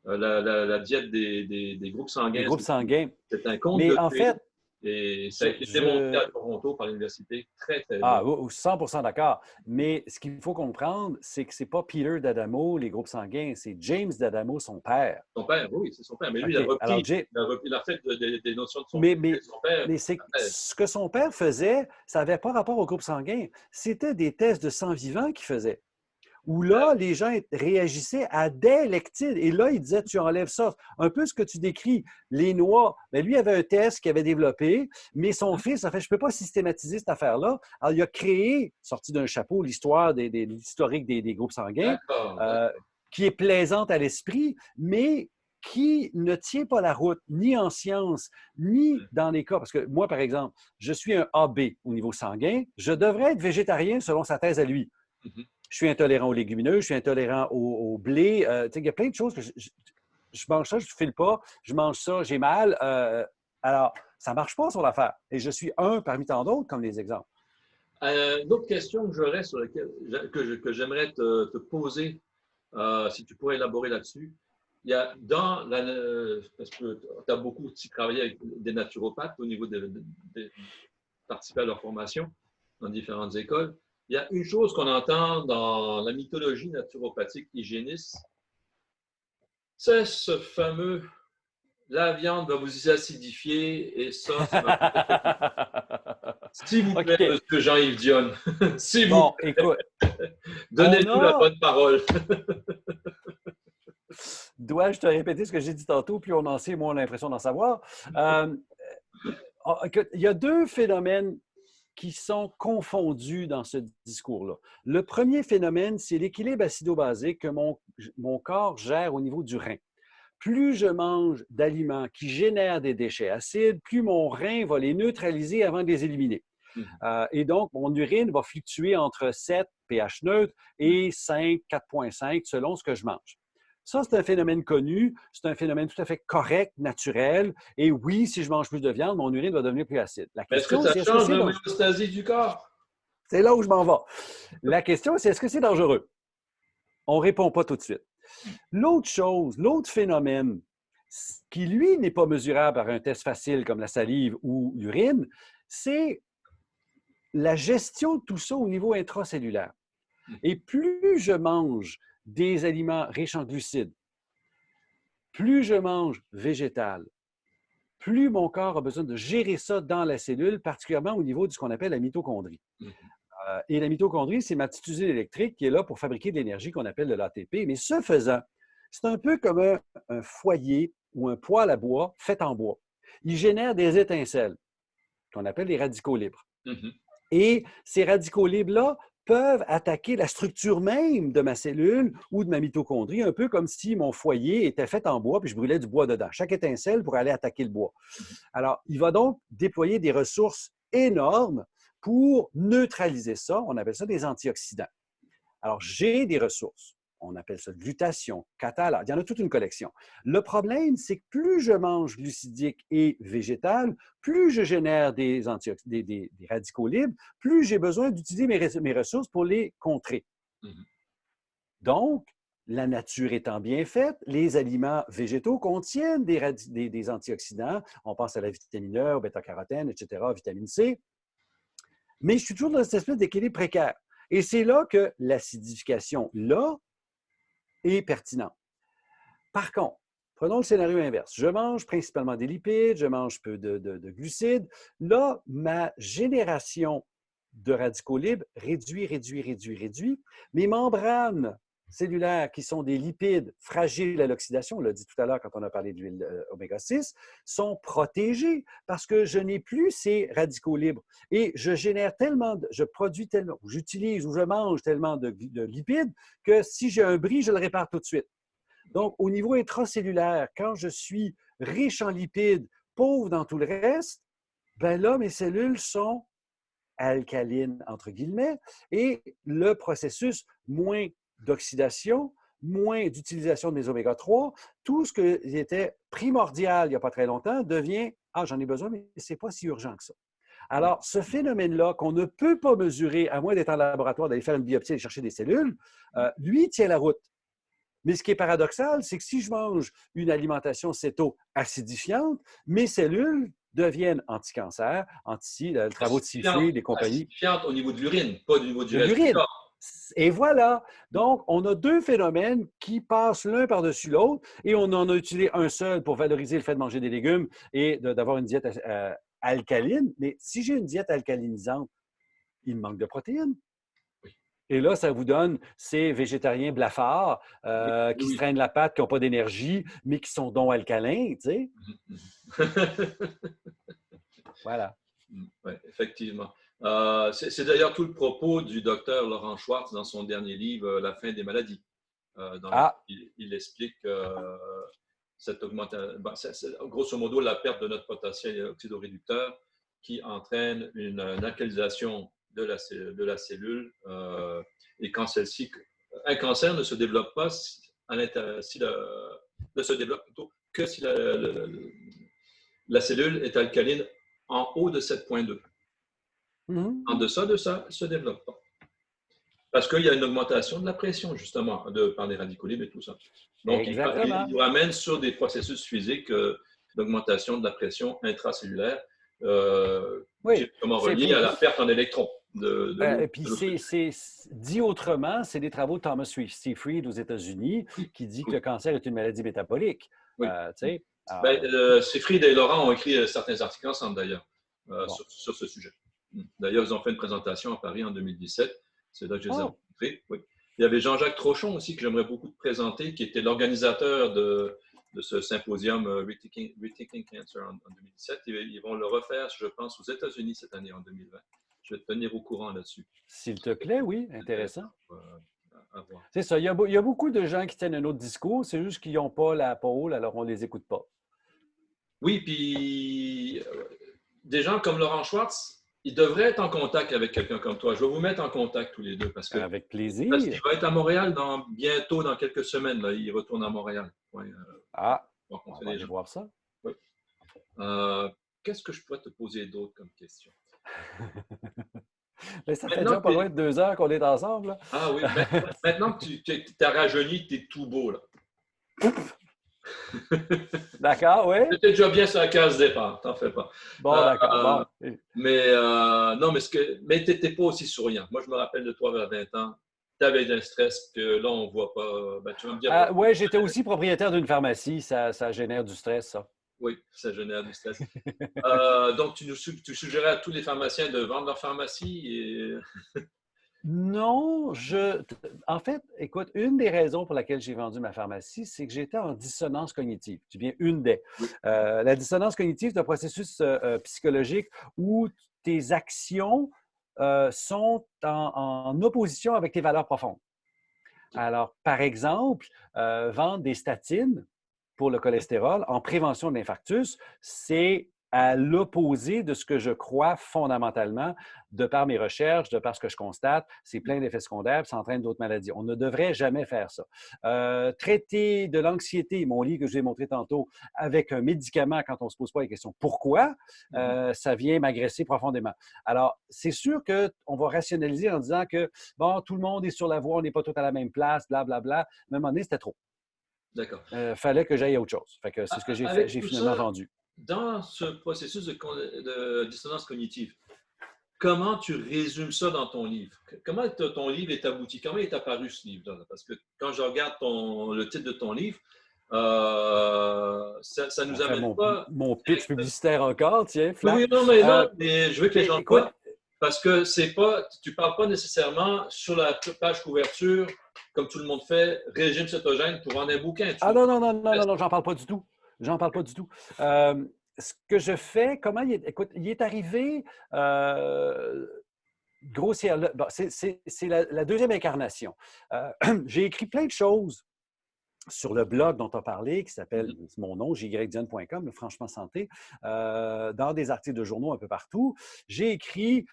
la diète des groupes sanguins. Les groupes sanguins. C'est un conte de fées. En fait, et ça a été démontré à Toronto par l'université. Très, très bien. 100% d'accord. Mais ce qu'il faut comprendre, c'est que ce n'est pas Peter d'Adamo, les groupes sanguins, c'est James d'Adamo, son père. Son père, oui, c'est son père. Mais lui, okay. il a fait des notions de son père. Mais ce que son père faisait, ça n'avait pas rapport au groupe sanguin. C'était des tests de sang vivant qu'il faisait. Où là, les gens réagissaient à des lectines. Et là, il disait, tu enlèves ça. Un peu ce que tu décris, les noix. Mais lui, il avait un test qu'il avait développé, mais son fils a fait, je ne peux pas systématiser cette affaire-là. Alors, il a créé, sorti d'un chapeau, l'histoire l'historique des groupes sanguins, qui est plaisante à l'esprit, mais qui ne tient pas la route, ni en sciences, ni dans les cas. Parce que moi, par exemple, je suis un AB au niveau sanguin. Je devrais être végétarien selon sa thèse à lui. Je suis intolérant aux légumineux, je suis intolérant au blé. Il y a plein de choses que je mange ça, je ne file pas, je mange ça, j'ai mal. Alors, ça ne marche pas sur l'affaire. Et je suis un parmi tant d'autres, comme les exemples. Une autre question que j'aurais que j'aimerais te poser, si tu pourrais élaborer là-dessus. Il y a parce que tu as beaucoup aussi travaillé avec des naturopathes au niveau de participer à leur formation dans différentes écoles. Il y a une chose qu'on entend dans la mythologie naturopathique hygiéniste, c'est ce fameux la viande va vous acidifier et ça va pas être efficace. S'il vous plaît, OK. monsieur Jean-Yves Dionne, s'il vous Bon, plaît, écoute, on donnez-nous la a, bonne parole. dois-je te répéter ce que j'ai dit tantôt, plus on en sait, moins on a l'impression d'en savoir. Euh, Écoute, il y a deux phénomènes qui sont confondus dans ce discours-là. Le premier phénomène, c'est l'équilibre acido-basique que mon corps gère au niveau du rein. Plus je mange d'aliments qui génèrent des déchets acides, plus mon rein va les neutraliser avant de les éliminer. Et donc, mon urine va fluctuer entre 7 pH neutre et 5, 4,5 selon ce que je mange. Ça, c'est un phénomène connu, c'est un phénomène tout à fait correct, naturel. Et oui, si je mange plus de viande, mon urine va devenir plus acide. La Est-ce que question, ça c'est est-ce que change c'est dangereux? l'homéostasie du corps? C'est là où je m'en vais. La question, c'est est-ce que c'est dangereux? On ne répond pas tout de suite. L'autre chose, l'autre phénomène, qui lui n'est pas mesurable par un test facile comme la salive ou l'urine, c'est la gestion de tout ça au niveau intracellulaire. Et plus je mange des aliments riches en glucides, plus je mange végétal, plus mon corps a besoin de gérer ça dans la cellule, particulièrement au niveau de ce qu'on appelle la mitochondrie. Et la mitochondrie, c'est ma petite usine électrique qui est là pour fabriquer de l'énergie qu'on appelle de l'ATP. Mais ce faisant, c'est un peu comme un foyer ou un poêle à bois fait en bois. Il génère des étincelles qu'on appelle les radicaux libres. Et ces radicaux libres-là peuvent attaquer la structure même de ma cellule ou de ma mitochondrie, un peu comme si mon foyer était fait en bois puis je brûlais du bois dedans. Chaque étincelle pour aller attaquer le bois. Alors, il va donc déployer des ressources énormes pour neutraliser ça. On appelle ça des antioxydants. Alors, j'ai des ressources. On appelle ça glutathion, catalase. Il y en a toute une collection. Le problème, c'est que plus je mange glucidique et végétal, plus je génère des radicaux libres, plus j'ai besoin d'utiliser mes ressources pour les contrer. Donc, la nature étant bien faite, les aliments végétaux contiennent des antioxydants. On pense à la vitamine E, au bêta-carotène, etc., vitamine C. Mais je suis toujours dans cette espèce d'équilibre précaire. Et c'est là que l'acidification, là, est pertinente. Par contre, prenons le scénario inverse. Je mange principalement des lipides, je mange peu de glucides. Là, ma génération de radicaux libres réduit. Mes membranes cellulaires, qui sont des lipides fragiles à l'oxydation, on l'a dit tout à l'heure quand on a parlé de l'huile oméga-6, sont protégées parce que je n'ai plus ces radicaux libres. Et je génère tellement, je produis tellement, j'utilise ou je mange tellement de lipides que si j'ai un bris, je le répare tout de suite. Donc, au niveau intracellulaire, quand je suis riche en lipides, pauvre dans tout le reste, ben là, mes cellules sont alcalines, entre guillemets, et le processus, moins d'oxydation, moins d'utilisation de mes oméga-3, tout ce qui était primordial il n'y a pas très longtemps devient « Ah, j'en ai besoin, mais ce n'est pas si urgent que ça ». Alors, ce phénomène-là, qu'on ne peut pas mesurer, à moins d'être en laboratoire, d'aller faire une biopsie et chercher des cellules, lui tient la route. Mais ce qui est paradoxal, c'est que si je mange une alimentation céto-acidifiante, mes cellules deviennent anti-cancer, les travaux de Seyfried et compagnie. Acidifiante au niveau de l'urine, pas au niveau du De reste du l'urine. corps. Et voilà. Donc, on a deux phénomènes qui passent l'un par-dessus l'autre et on en a utilisé un seul pour valoriser le fait de manger des légumes et d'avoir une diète alcaline. Mais si j'ai une diète alcalinisante, il me manque de protéines. Et là, ça vous donne ces végétariens blafards qui se traînent la patte, qui n'ont pas d'énergie, mais qui sont donc alcalins, tu sais. Voilà. Oui, effectivement. C'est d'ailleurs tout le propos du docteur Laurent Schwartz dans son dernier livre, La fin des maladies. Il explique cette augmentation, grosso modo, la perte de notre potentiel oxydoréducteur qui entraîne une alcalisation de la cellule et quand celle-ci, un cancer ne se développe pas ne se développe plutôt que si la cellule est alcaline en haut de 7,2. En deçà de ça, elle ne se développe pas. Parce qu'il y a une augmentation de la pression, justement, par les radicaux libres et tout ça. Donc, il nous ramène sur des processus physiques d'augmentation de la pression intracellulaire, comment relié à la perte en électrons. Puis c'est dit autrement, c'est des travaux de Thomas Seyfried aux États-Unis qui dit que le cancer est une maladie métabolique. Fried et Laurent ont écrit certains articles ensemble, d'ailleurs, Bon. sur ce sujet. D'ailleurs, ils ont fait une présentation à Paris en 2017. C'est là que je les ai rencontrés. Oui. Il y avait Jean-Jacques Trochon aussi, que j'aimerais beaucoup te présenter, qui était l'organisateur de ce symposium Rethinking Cancer en 2017. Ils vont le refaire, je pense, aux États-Unis cette année, en 2020. Je vais te tenir au courant là-dessus. S'il te plaît, oui, intéressant. À voir. C'est ça, il y a beaucoup de gens qui tiennent un autre discours, c'est juste qu'ils n'ont pas la parole, alors on ne les écoute pas. Oui, puis des gens comme Laurent Schwartz, ils devraient être en contact avec quelqu'un comme toi. Je vais vous mettre en contact tous les deux Avec plaisir. Parce qu'il va être à Montréal bientôt, dans quelques semaines. Là, il retourne à Montréal. Ouais, on va aller voir ça. Oui. Qu'est-ce que je pourrais te poser d'autre comme question? Mais ça fait déjà pas loin de 2 heures qu'on est ensemble. Là. Ah oui, maintenant que tu t'as rajeuni, tu es tout beau. Là. D'accord, oui. Tu es déjà bien sur la case départ, t'en fais pas. Bon, d'accord. Bon. Non, mais tu n'étais pas aussi souriant. Moi, je me rappelle de toi vers 20 ans. Tu avais un stress que là, on ne voit pas. Tu vas me dire. Oui, j'étais aussi propriétaire d'une pharmacie. Ça génère du stress, ça. Oui, ça génère du stress. Donc, tu suggérais à tous les pharmaciens de vendre leur pharmacie et... Non, en fait, écoute, une des raisons pour laquelle j'ai vendu ma pharmacie, c'est que j'étais en dissonance cognitive. Tu bien une des. Oui. La dissonance cognitive, c'est un processus psychologique où tes actions sont en opposition avec tes valeurs profondes. Alors, par exemple, vendre des statines pour le cholestérol en prévention de l'infarctus, c'est à l'opposé de ce que je crois fondamentalement, de par mes recherches, de par ce que je constate. C'est plein d'effets secondaires, ça entraîne d'autres maladies. On ne devrait jamais faire ça. Traiter de l'anxiété, mon livre que je vous ai montré tantôt, avec un médicament quand on ne se pose pas les questions pourquoi, ça vient m'agresser profondément. Alors, c'est sûr qu'on va rationaliser en disant que, bon, tout le monde est sur la voie, on n'est pas tous à la même place, blablabla. Mais à un moment donné, c'était trop. D'accord. Fallait que j'aille à autre chose. Fait que c'est ce que j'ai fait. J'ai finalement vendu. Dans ce processus de dissonance cognitive, comment tu résumes ça dans ton livre? Comment ton livre est abouti? Comment est apparu ce livre-là? Parce que quand je regarde le titre de ton livre, ça nous amène pas... Mon pitch publicitaire encore, tiens, Flac. Oui, non, mais je veux que les gens voient. Parce que tu ne parles pas nécessairement sur la page couverture, comme tout le monde fait, régime cétogène pour vendre un bouquin. Non, j'en parle pas du tout. J'en parle pas du tout. Ce que je fais, écoute, il est arrivé grossièrement. Bon, c'est la deuxième incarnation. J'ai écrit plein de choses sur le blog dont tu as parlé, qui s'appelle mon nom, jydion.com, le Franchement Santé, dans des articles de journaux un peu partout. J'ai écrit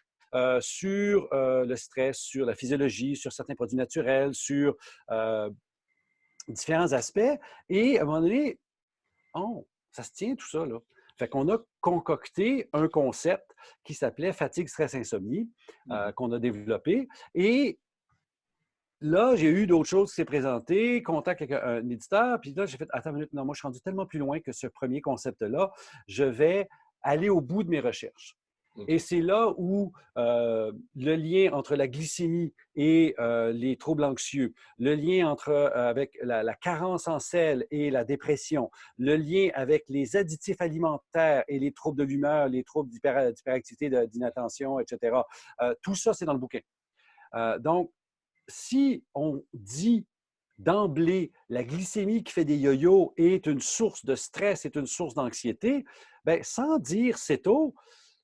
sur le stress, sur la physiologie, sur certains produits naturels, sur différents aspects. Et à un moment donné, ça se tient tout ça, là. Fait qu'on a concocté un concept qui s'appelait fatigue, stress, insomnie, qu'on a développé. Et là, j'ai eu d'autres choses qui s'est présentées, contact avec un éditeur, puis là, j'ai fait, attends une minute, non, moi, je suis rendu tellement plus loin que ce premier concept-là, je vais aller au bout de mes recherches. Et c'est là où le lien entre la glycémie et les troubles anxieux, le lien avec la carence en sel et la dépression, le lien avec les additifs alimentaires et les troubles de l'humeur, les troubles d'hyperactivité, d'inattention, etc. Tout ça, c'est dans le bouquin. Donc, si on dit d'emblée la glycémie qui fait des yo-yo est une source de stress, est une source d'anxiété, bien, sans dire c'est tôt,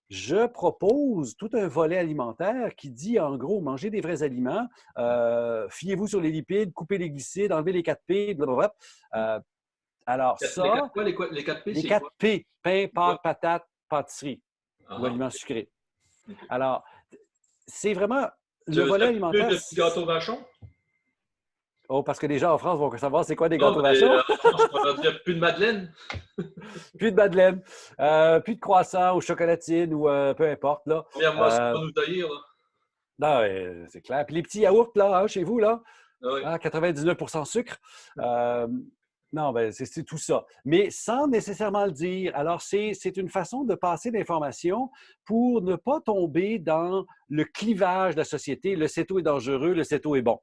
je propose tout un volet alimentaire qui dit, en gros, mangez des vrais aliments, fiez-vous sur les lipides, coupez les glucides, enlevez les 4 P, blablabla. Alors ça... Les 4 P, les 4 P, pain, pâtes, patates, pâtisserie ou aliments sucrés. Alors, c'est vraiment le volet alimentaire... Plus de petits gâteaux vachons? Oh, parce que les gens en France vont savoir c'est quoi des gâteaux vachons. On va dire plus de madeleine. Plus de madeleine. Plus de croissants ou chocolatine ou peu importe. Là. Combien de mois ça va nous taillir, là? Non, c'est clair. Puis les petits yaourts, là, chez vous, là, 99% sucre. Non, ben, c'est tout ça. Mais sans nécessairement le dire. Alors, c'est une façon de passer l'information pour ne pas tomber dans le clivage de la société. Le céto est dangereux, le céto est bon.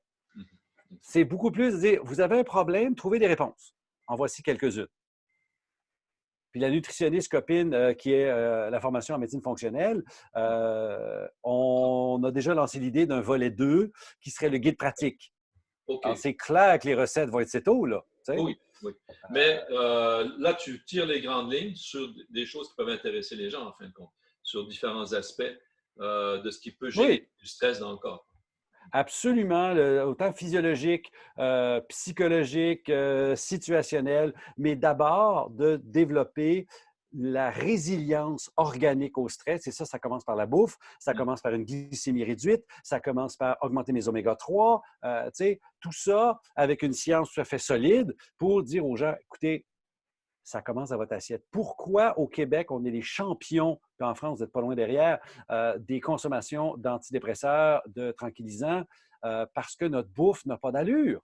C'est beaucoup plus de dire, vous avez un problème, trouvez des réponses. En voici quelques-unes. Puis la nutritionniste copine qui est la formation en médecine fonctionnelle, on a déjà lancé l'idée d'un volet 2 qui serait le guide pratique. OK. Alors, c'est clair que les recettes vont être céto, là. Oui, oui. Mais là, tu tires les grandes lignes sur des choses qui peuvent intéresser les gens, en fin de compte, sur différents aspects de ce qui peut générer Oui, du stress dans le corps. absolument, autant physiologique, psychologique, situationnel, mais d'abord de développer la résilience organique au stress. Et ça commence par la bouffe, ça commence par une glycémie réduite, ça commence par augmenter mes oméga 3, tout ça avec une science tout à fait solide pour dire aux gens, écoutez, ça commence à votre assiette. Pourquoi au Québec, on est les champions, puis en France, vous n'êtes pas loin derrière, des consommations d'antidépresseurs, de tranquillisants, parce que notre bouffe n'a pas d'allure.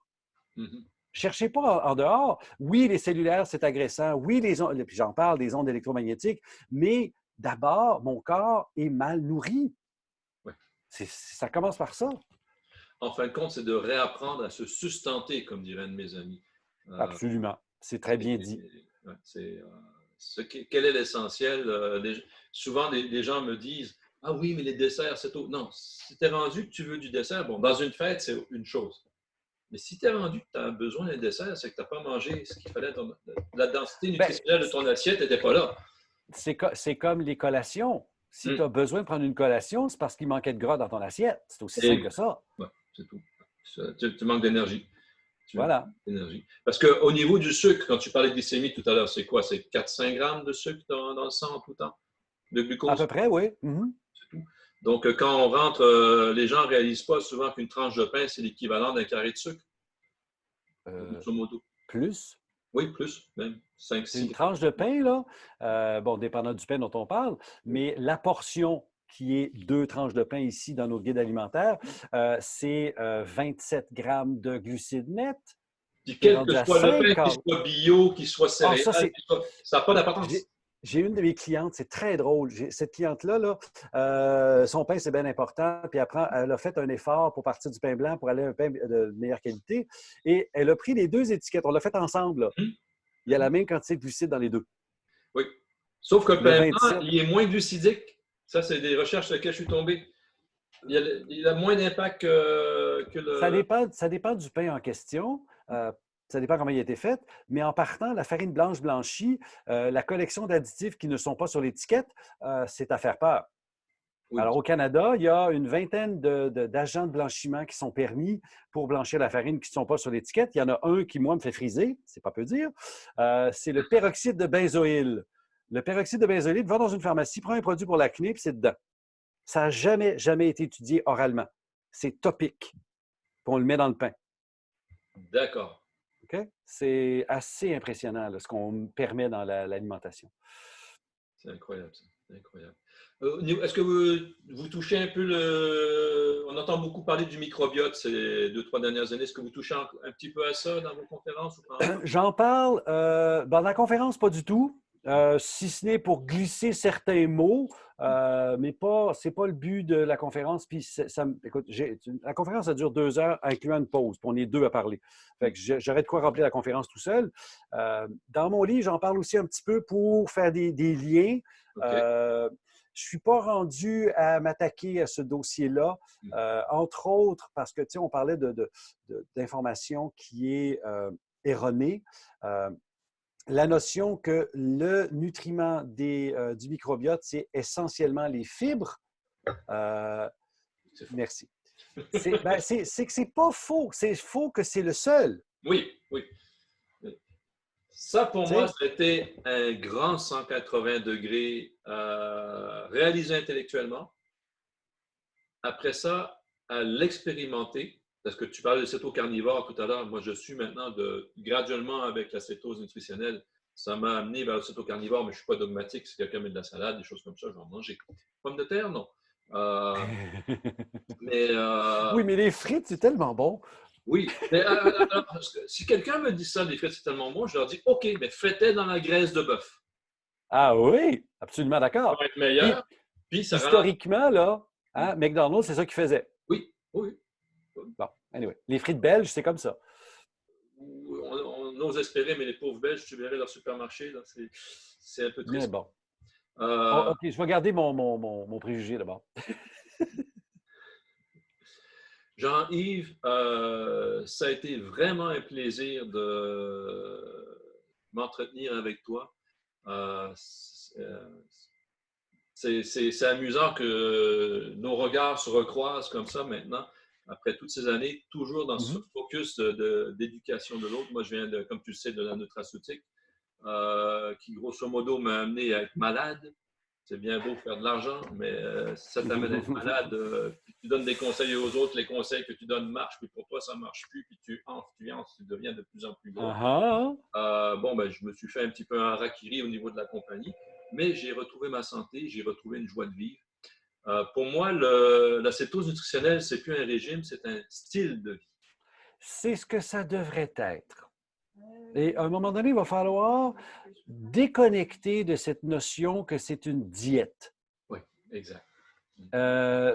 Mhm. Cherchez pas en dehors. Oui, les cellulaires, c'est agressant. Oui, puis j'en parle des ondes électromagnétiques, mais d'abord, mon corps est mal nourri. Ouais. Ça commence par ça. En fin de compte, c'est de réapprendre à se sustenter, comme dirait un de mes amis. Absolument. C'est très bien dit. Ouais, quel est l'essentiel? Souvent, les gens me disent, ah oui, mais les desserts, c'est tout. Non, si tu es rendu que tu veux du dessert, bon, dans une fête, c'est une chose. Mais si tu es rendu que tu as besoin d'un dessert, c'est que tu n'as pas mangé ce qu'il fallait. La densité nutritionnelle de ton assiette n'était pas là. C'est comme les collations. Si tu Hum. as besoin de prendre une collation, c'est parce qu'il manquait de gras dans ton assiette. C'est aussi simple Et que ça. ouais, c'est tout. Tu manques d'énergie. Voilà. Parce qu'au niveau du sucre, quand tu parlais de glycémie tout à l'heure, c'est quoi? C'est 4-5 grammes de sucre dans le sang tout le temps? De À glucose? peu près, oui. C'est tout. Donc, quand on rentre, les gens ne réalisent pas souvent qu'une tranche de pain, c'est l'équivalent d'un carré de sucre, grosso modo. Plus. Oui, plus, même 5-6 Une grammes. tranche de pain, là, bon, dépendant du pain dont on parle, mais la portion qui est 2 tranches de pain ici dans nos guides alimentaires, c'est 27 grammes de glucides nets, Puis, qui est quel que rendu à soit le 5 pain, qu'il carbs. soit bio, qu'il soit Ah, céréal, ça n'a pas d'importance. J'ai une de mes clientes, c'est très drôle. Cette cliente-là, son pain, c'est bien important. Puis après, elle a fait un effort pour partir du pain blanc pour aller à un pain de meilleure qualité. Et elle a pris les 2 étiquettes. On l'a fait ensemble, là. Hum, Il y a la hum. même quantité de glucides dans les deux. Oui. Sauf que le Le pain blanc, 27, il est moins glucidique. Ça, c'est des recherches sur lesquelles je suis tombé. Il a moins d'impact que le. ça dépend du pain en question. Ça dépend comment il a été fait. Mais en partant, la farine blanche blanchie, la collection d'additifs qui ne sont pas sur l'étiquette, c'est à faire peur. Oui. Alors, au Canada, il y a une vingtaine d'agents de blanchiment qui sont permis pour blanchir la farine qui ne sont pas sur l'étiquette. Il y en a un qui, moi, me fait friser, c'est pas peu dire. C'est le peroxyde de benzoyle. Le peroxyde de benzoyle, va dans une pharmacie, prends un produit pour l'acné, puis c'est dedans. Ça n'a jamais, jamais été étudié oralement. C'est topique. Puis on le met dans le pain. D'accord. OK? C'est assez impressionnant là, ce qu'on permet dans l'alimentation. C'est incroyable, ça. C'est incroyable. Est-ce que vous touchez un peu le. On entend beaucoup parler du microbiote ces 2-3 dernières années. Est-ce que vous touchez un petit peu à ça dans vos conférences ou pas encore? J'en parle dans la conférence, pas du tout. Si ce n'est pour glisser certains mots, mais ce n'est pas le but de la conférence. Puis écoute, la conférence, ça dure 2 heures, incluant une pause, puis on est 2 à parler. Fait que j'aurais de quoi remplir la conférence tout seul. Dans mon livre, j'en parle aussi un petit peu pour faire des liens. OK. Je ne suis pas rendu à m'attaquer à ce dossier-là, entre autres parce que, tu sais, on parlait d'information qui est erronée. La notion que le nutriment du microbiote, c'est essentiellement les fibres. Merci. C'est que c'est pas faux. C'est faux que c'est le seul. Oui, oui. Ça, pour Tu moi, sais? c'était un grand 180 degrés réalisé intellectuellement. Après ça, à l'expérimenter, parce que tu parlais de céto-carnivore tout à l'heure. Moi, je suis maintenant graduellement avec la cétose nutritionnelle. Ça m'a amené vers le céto-carnivore, mais je ne suis pas dogmatique. Si quelqu'un met de la salade, des choses comme ça, je vais en manger. Pommes de terre, non. Mais Oui, mais les frites, c'est tellement bon. oui. Mais, alors, si quelqu'un me dit ça, les frites, c'est tellement bon, je leur dis OK, mais faites-les dans la graisse de bœuf. Ah oui, absolument Ça d'accord. va être Puis, meilleur. Puis ça rend. historiquement, là, McDonald's, c'est ça qu'ils faisait. Oui, oui. Bon, anyway. Les frites belges, c'est comme ça. n'ose espérer, mais les pauvres Belges, tu verrais leur supermarché, là, c'est un peu Mais triste. bon. Euh, OK, je vais garder mon préjugé d'abord. Jean-Yves, ça a été vraiment un plaisir de m'entretenir avec toi. Euh, c'est amusant que nos regards se recroisent comme ça maintenant, après toutes ces années, toujours dans ce Mhm. focus d'éducation de l'autre. Moi, je viens, comme tu le sais, de la nutraceutique, qui grosso modo m'a amené à être malade. C'est bien beau faire de l'argent, mais si ça t'amène à être malade, puis tu donnes des conseils aux autres, les conseils que tu donnes marchent, puis pour toi, ça ne marche plus, puis tu enfles, tu deviens de plus en plus gros. Ah ah. Bon, ben, je me suis fait un petit peu un harakiri au niveau de la compagnie, mais j'ai retrouvé ma santé, j'ai retrouvé une joie de vivre. Pour moi, la cétose nutritionnelle, c'est plus un régime, c'est un style de vie. C'est ce que ça devrait être. Et à un moment donné, il va falloir déconnecter de cette notion que c'est une diète. Oui, exact.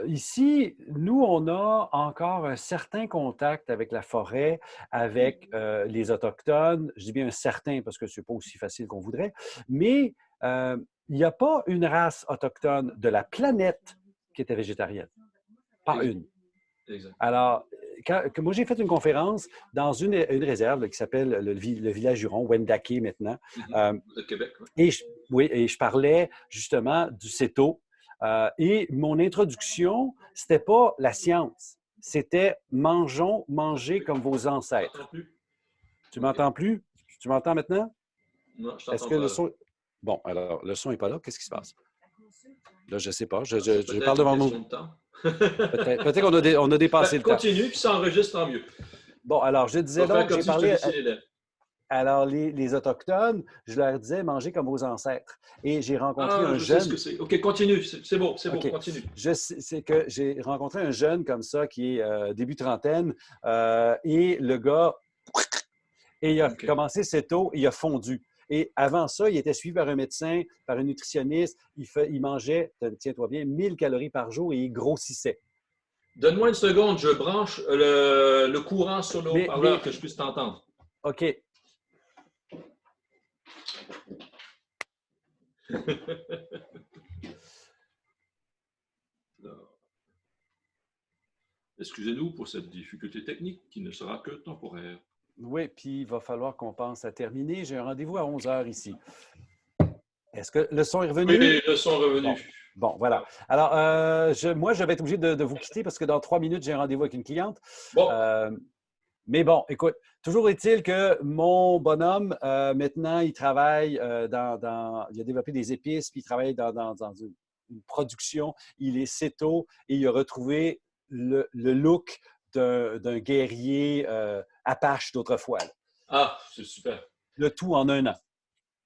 Ici, nous, on a encore un certain contact avec la forêt, avec les Autochtones. Je dis bien un certain parce que ce n'est pas aussi facile qu'on voudrait, mais il n'y a pas une race autochtone de la planète qui était végétarienne. Pas Exact. une. Exact. Alors, moi, j'ai fait une conférence dans une réserve là, qui s'appelle le village Huron, Wendake maintenant. De Québec, oui. Et je parlais justement du CETO. Et mon introduction, c'était pas la science, c'était mangez comme vos Je t'entends ancêtres. plus. Tu OK. m'entends plus? Tu m'entends maintenant? Non, je Est-ce t'entends que le pas là. son. Bon, alors, le son n'est pas là. Qu'est-ce qui se passe? Là, je ne sais pas. C'est Je parle peut-être une devant question nous. de temps. Peut-être qu'on a dépassé Ben, le temps. continue, puis ça enregistre, tant mieux. Bon, alors, je Je disais vais faire donc, comme j'ai si je te parlé. lissais les lèvres. Alors, les Autochtones, je leur disais, mangez comme vos ancêtres. Et j'ai rencontré Ah, un je sais ce que jeune. c'est. OK, continue. C'est beau, OK. continue. C'est que j'ai rencontré un jeune comme ça qui est début trentaine et le gars, et il a OK. commencé assez tôt, il a fondu. Et avant ça, il était suivi par un médecin, par un nutritionniste. Il mangeait, tiens-toi bien, 1000 calories par jour et il grossissait. Donne-moi une seconde, je branche le courant sur le haut-parleur que je puisse t'entendre. OK. Excusez-nous pour cette difficulté technique qui ne sera que temporaire. Oui, puis il va falloir qu'on pense à terminer. J'ai un rendez-vous à 11 heures ici. Est-ce que le son est revenu? Oui, le son revenu. Bon, voilà. Alors, moi, je vais être obligé de vous quitter parce que dans 3 minutes, j'ai un rendez-vous avec une cliente. Bon, Mais bon, écoute, toujours est-il que mon bonhomme, maintenant, il travaille il a développé des épices, puis il travaille dans une production. Il est céto et il a retrouvé le look d'un guerrier Apache d'autrefois. ah, c'est super. Le tout en un an.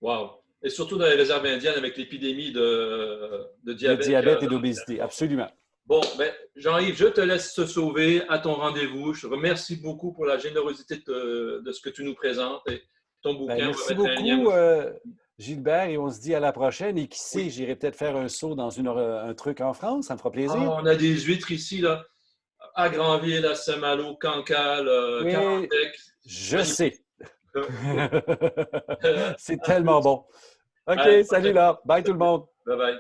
Wow. Et surtout dans les réserves indiennes avec l'épidémie de De diabète qu'il y a diabète et dans d'obésité, absolument. Bon, ben, Jean-Yves, je te laisse te sauver à ton rendez-vous. Je te remercie beaucoup pour la générosité de ce que tu nous présentes. Et ton Ben, bouquin, on va merci mettre un lien beaucoup, aussi. Gilbert, et on se dit à la prochaine. Et qui sait, Oui. j'irai peut-être faire un saut dans un truc en France, ça me fera plaisir. Ah, on a des huîtres ici, là, à Granville, à Saint-Malo, Cancale, Oui, Carantec. je Magnifique. sais. C'est tellement bon. OK, À la salut prochaine. là. Bye tout le monde. Bye bye.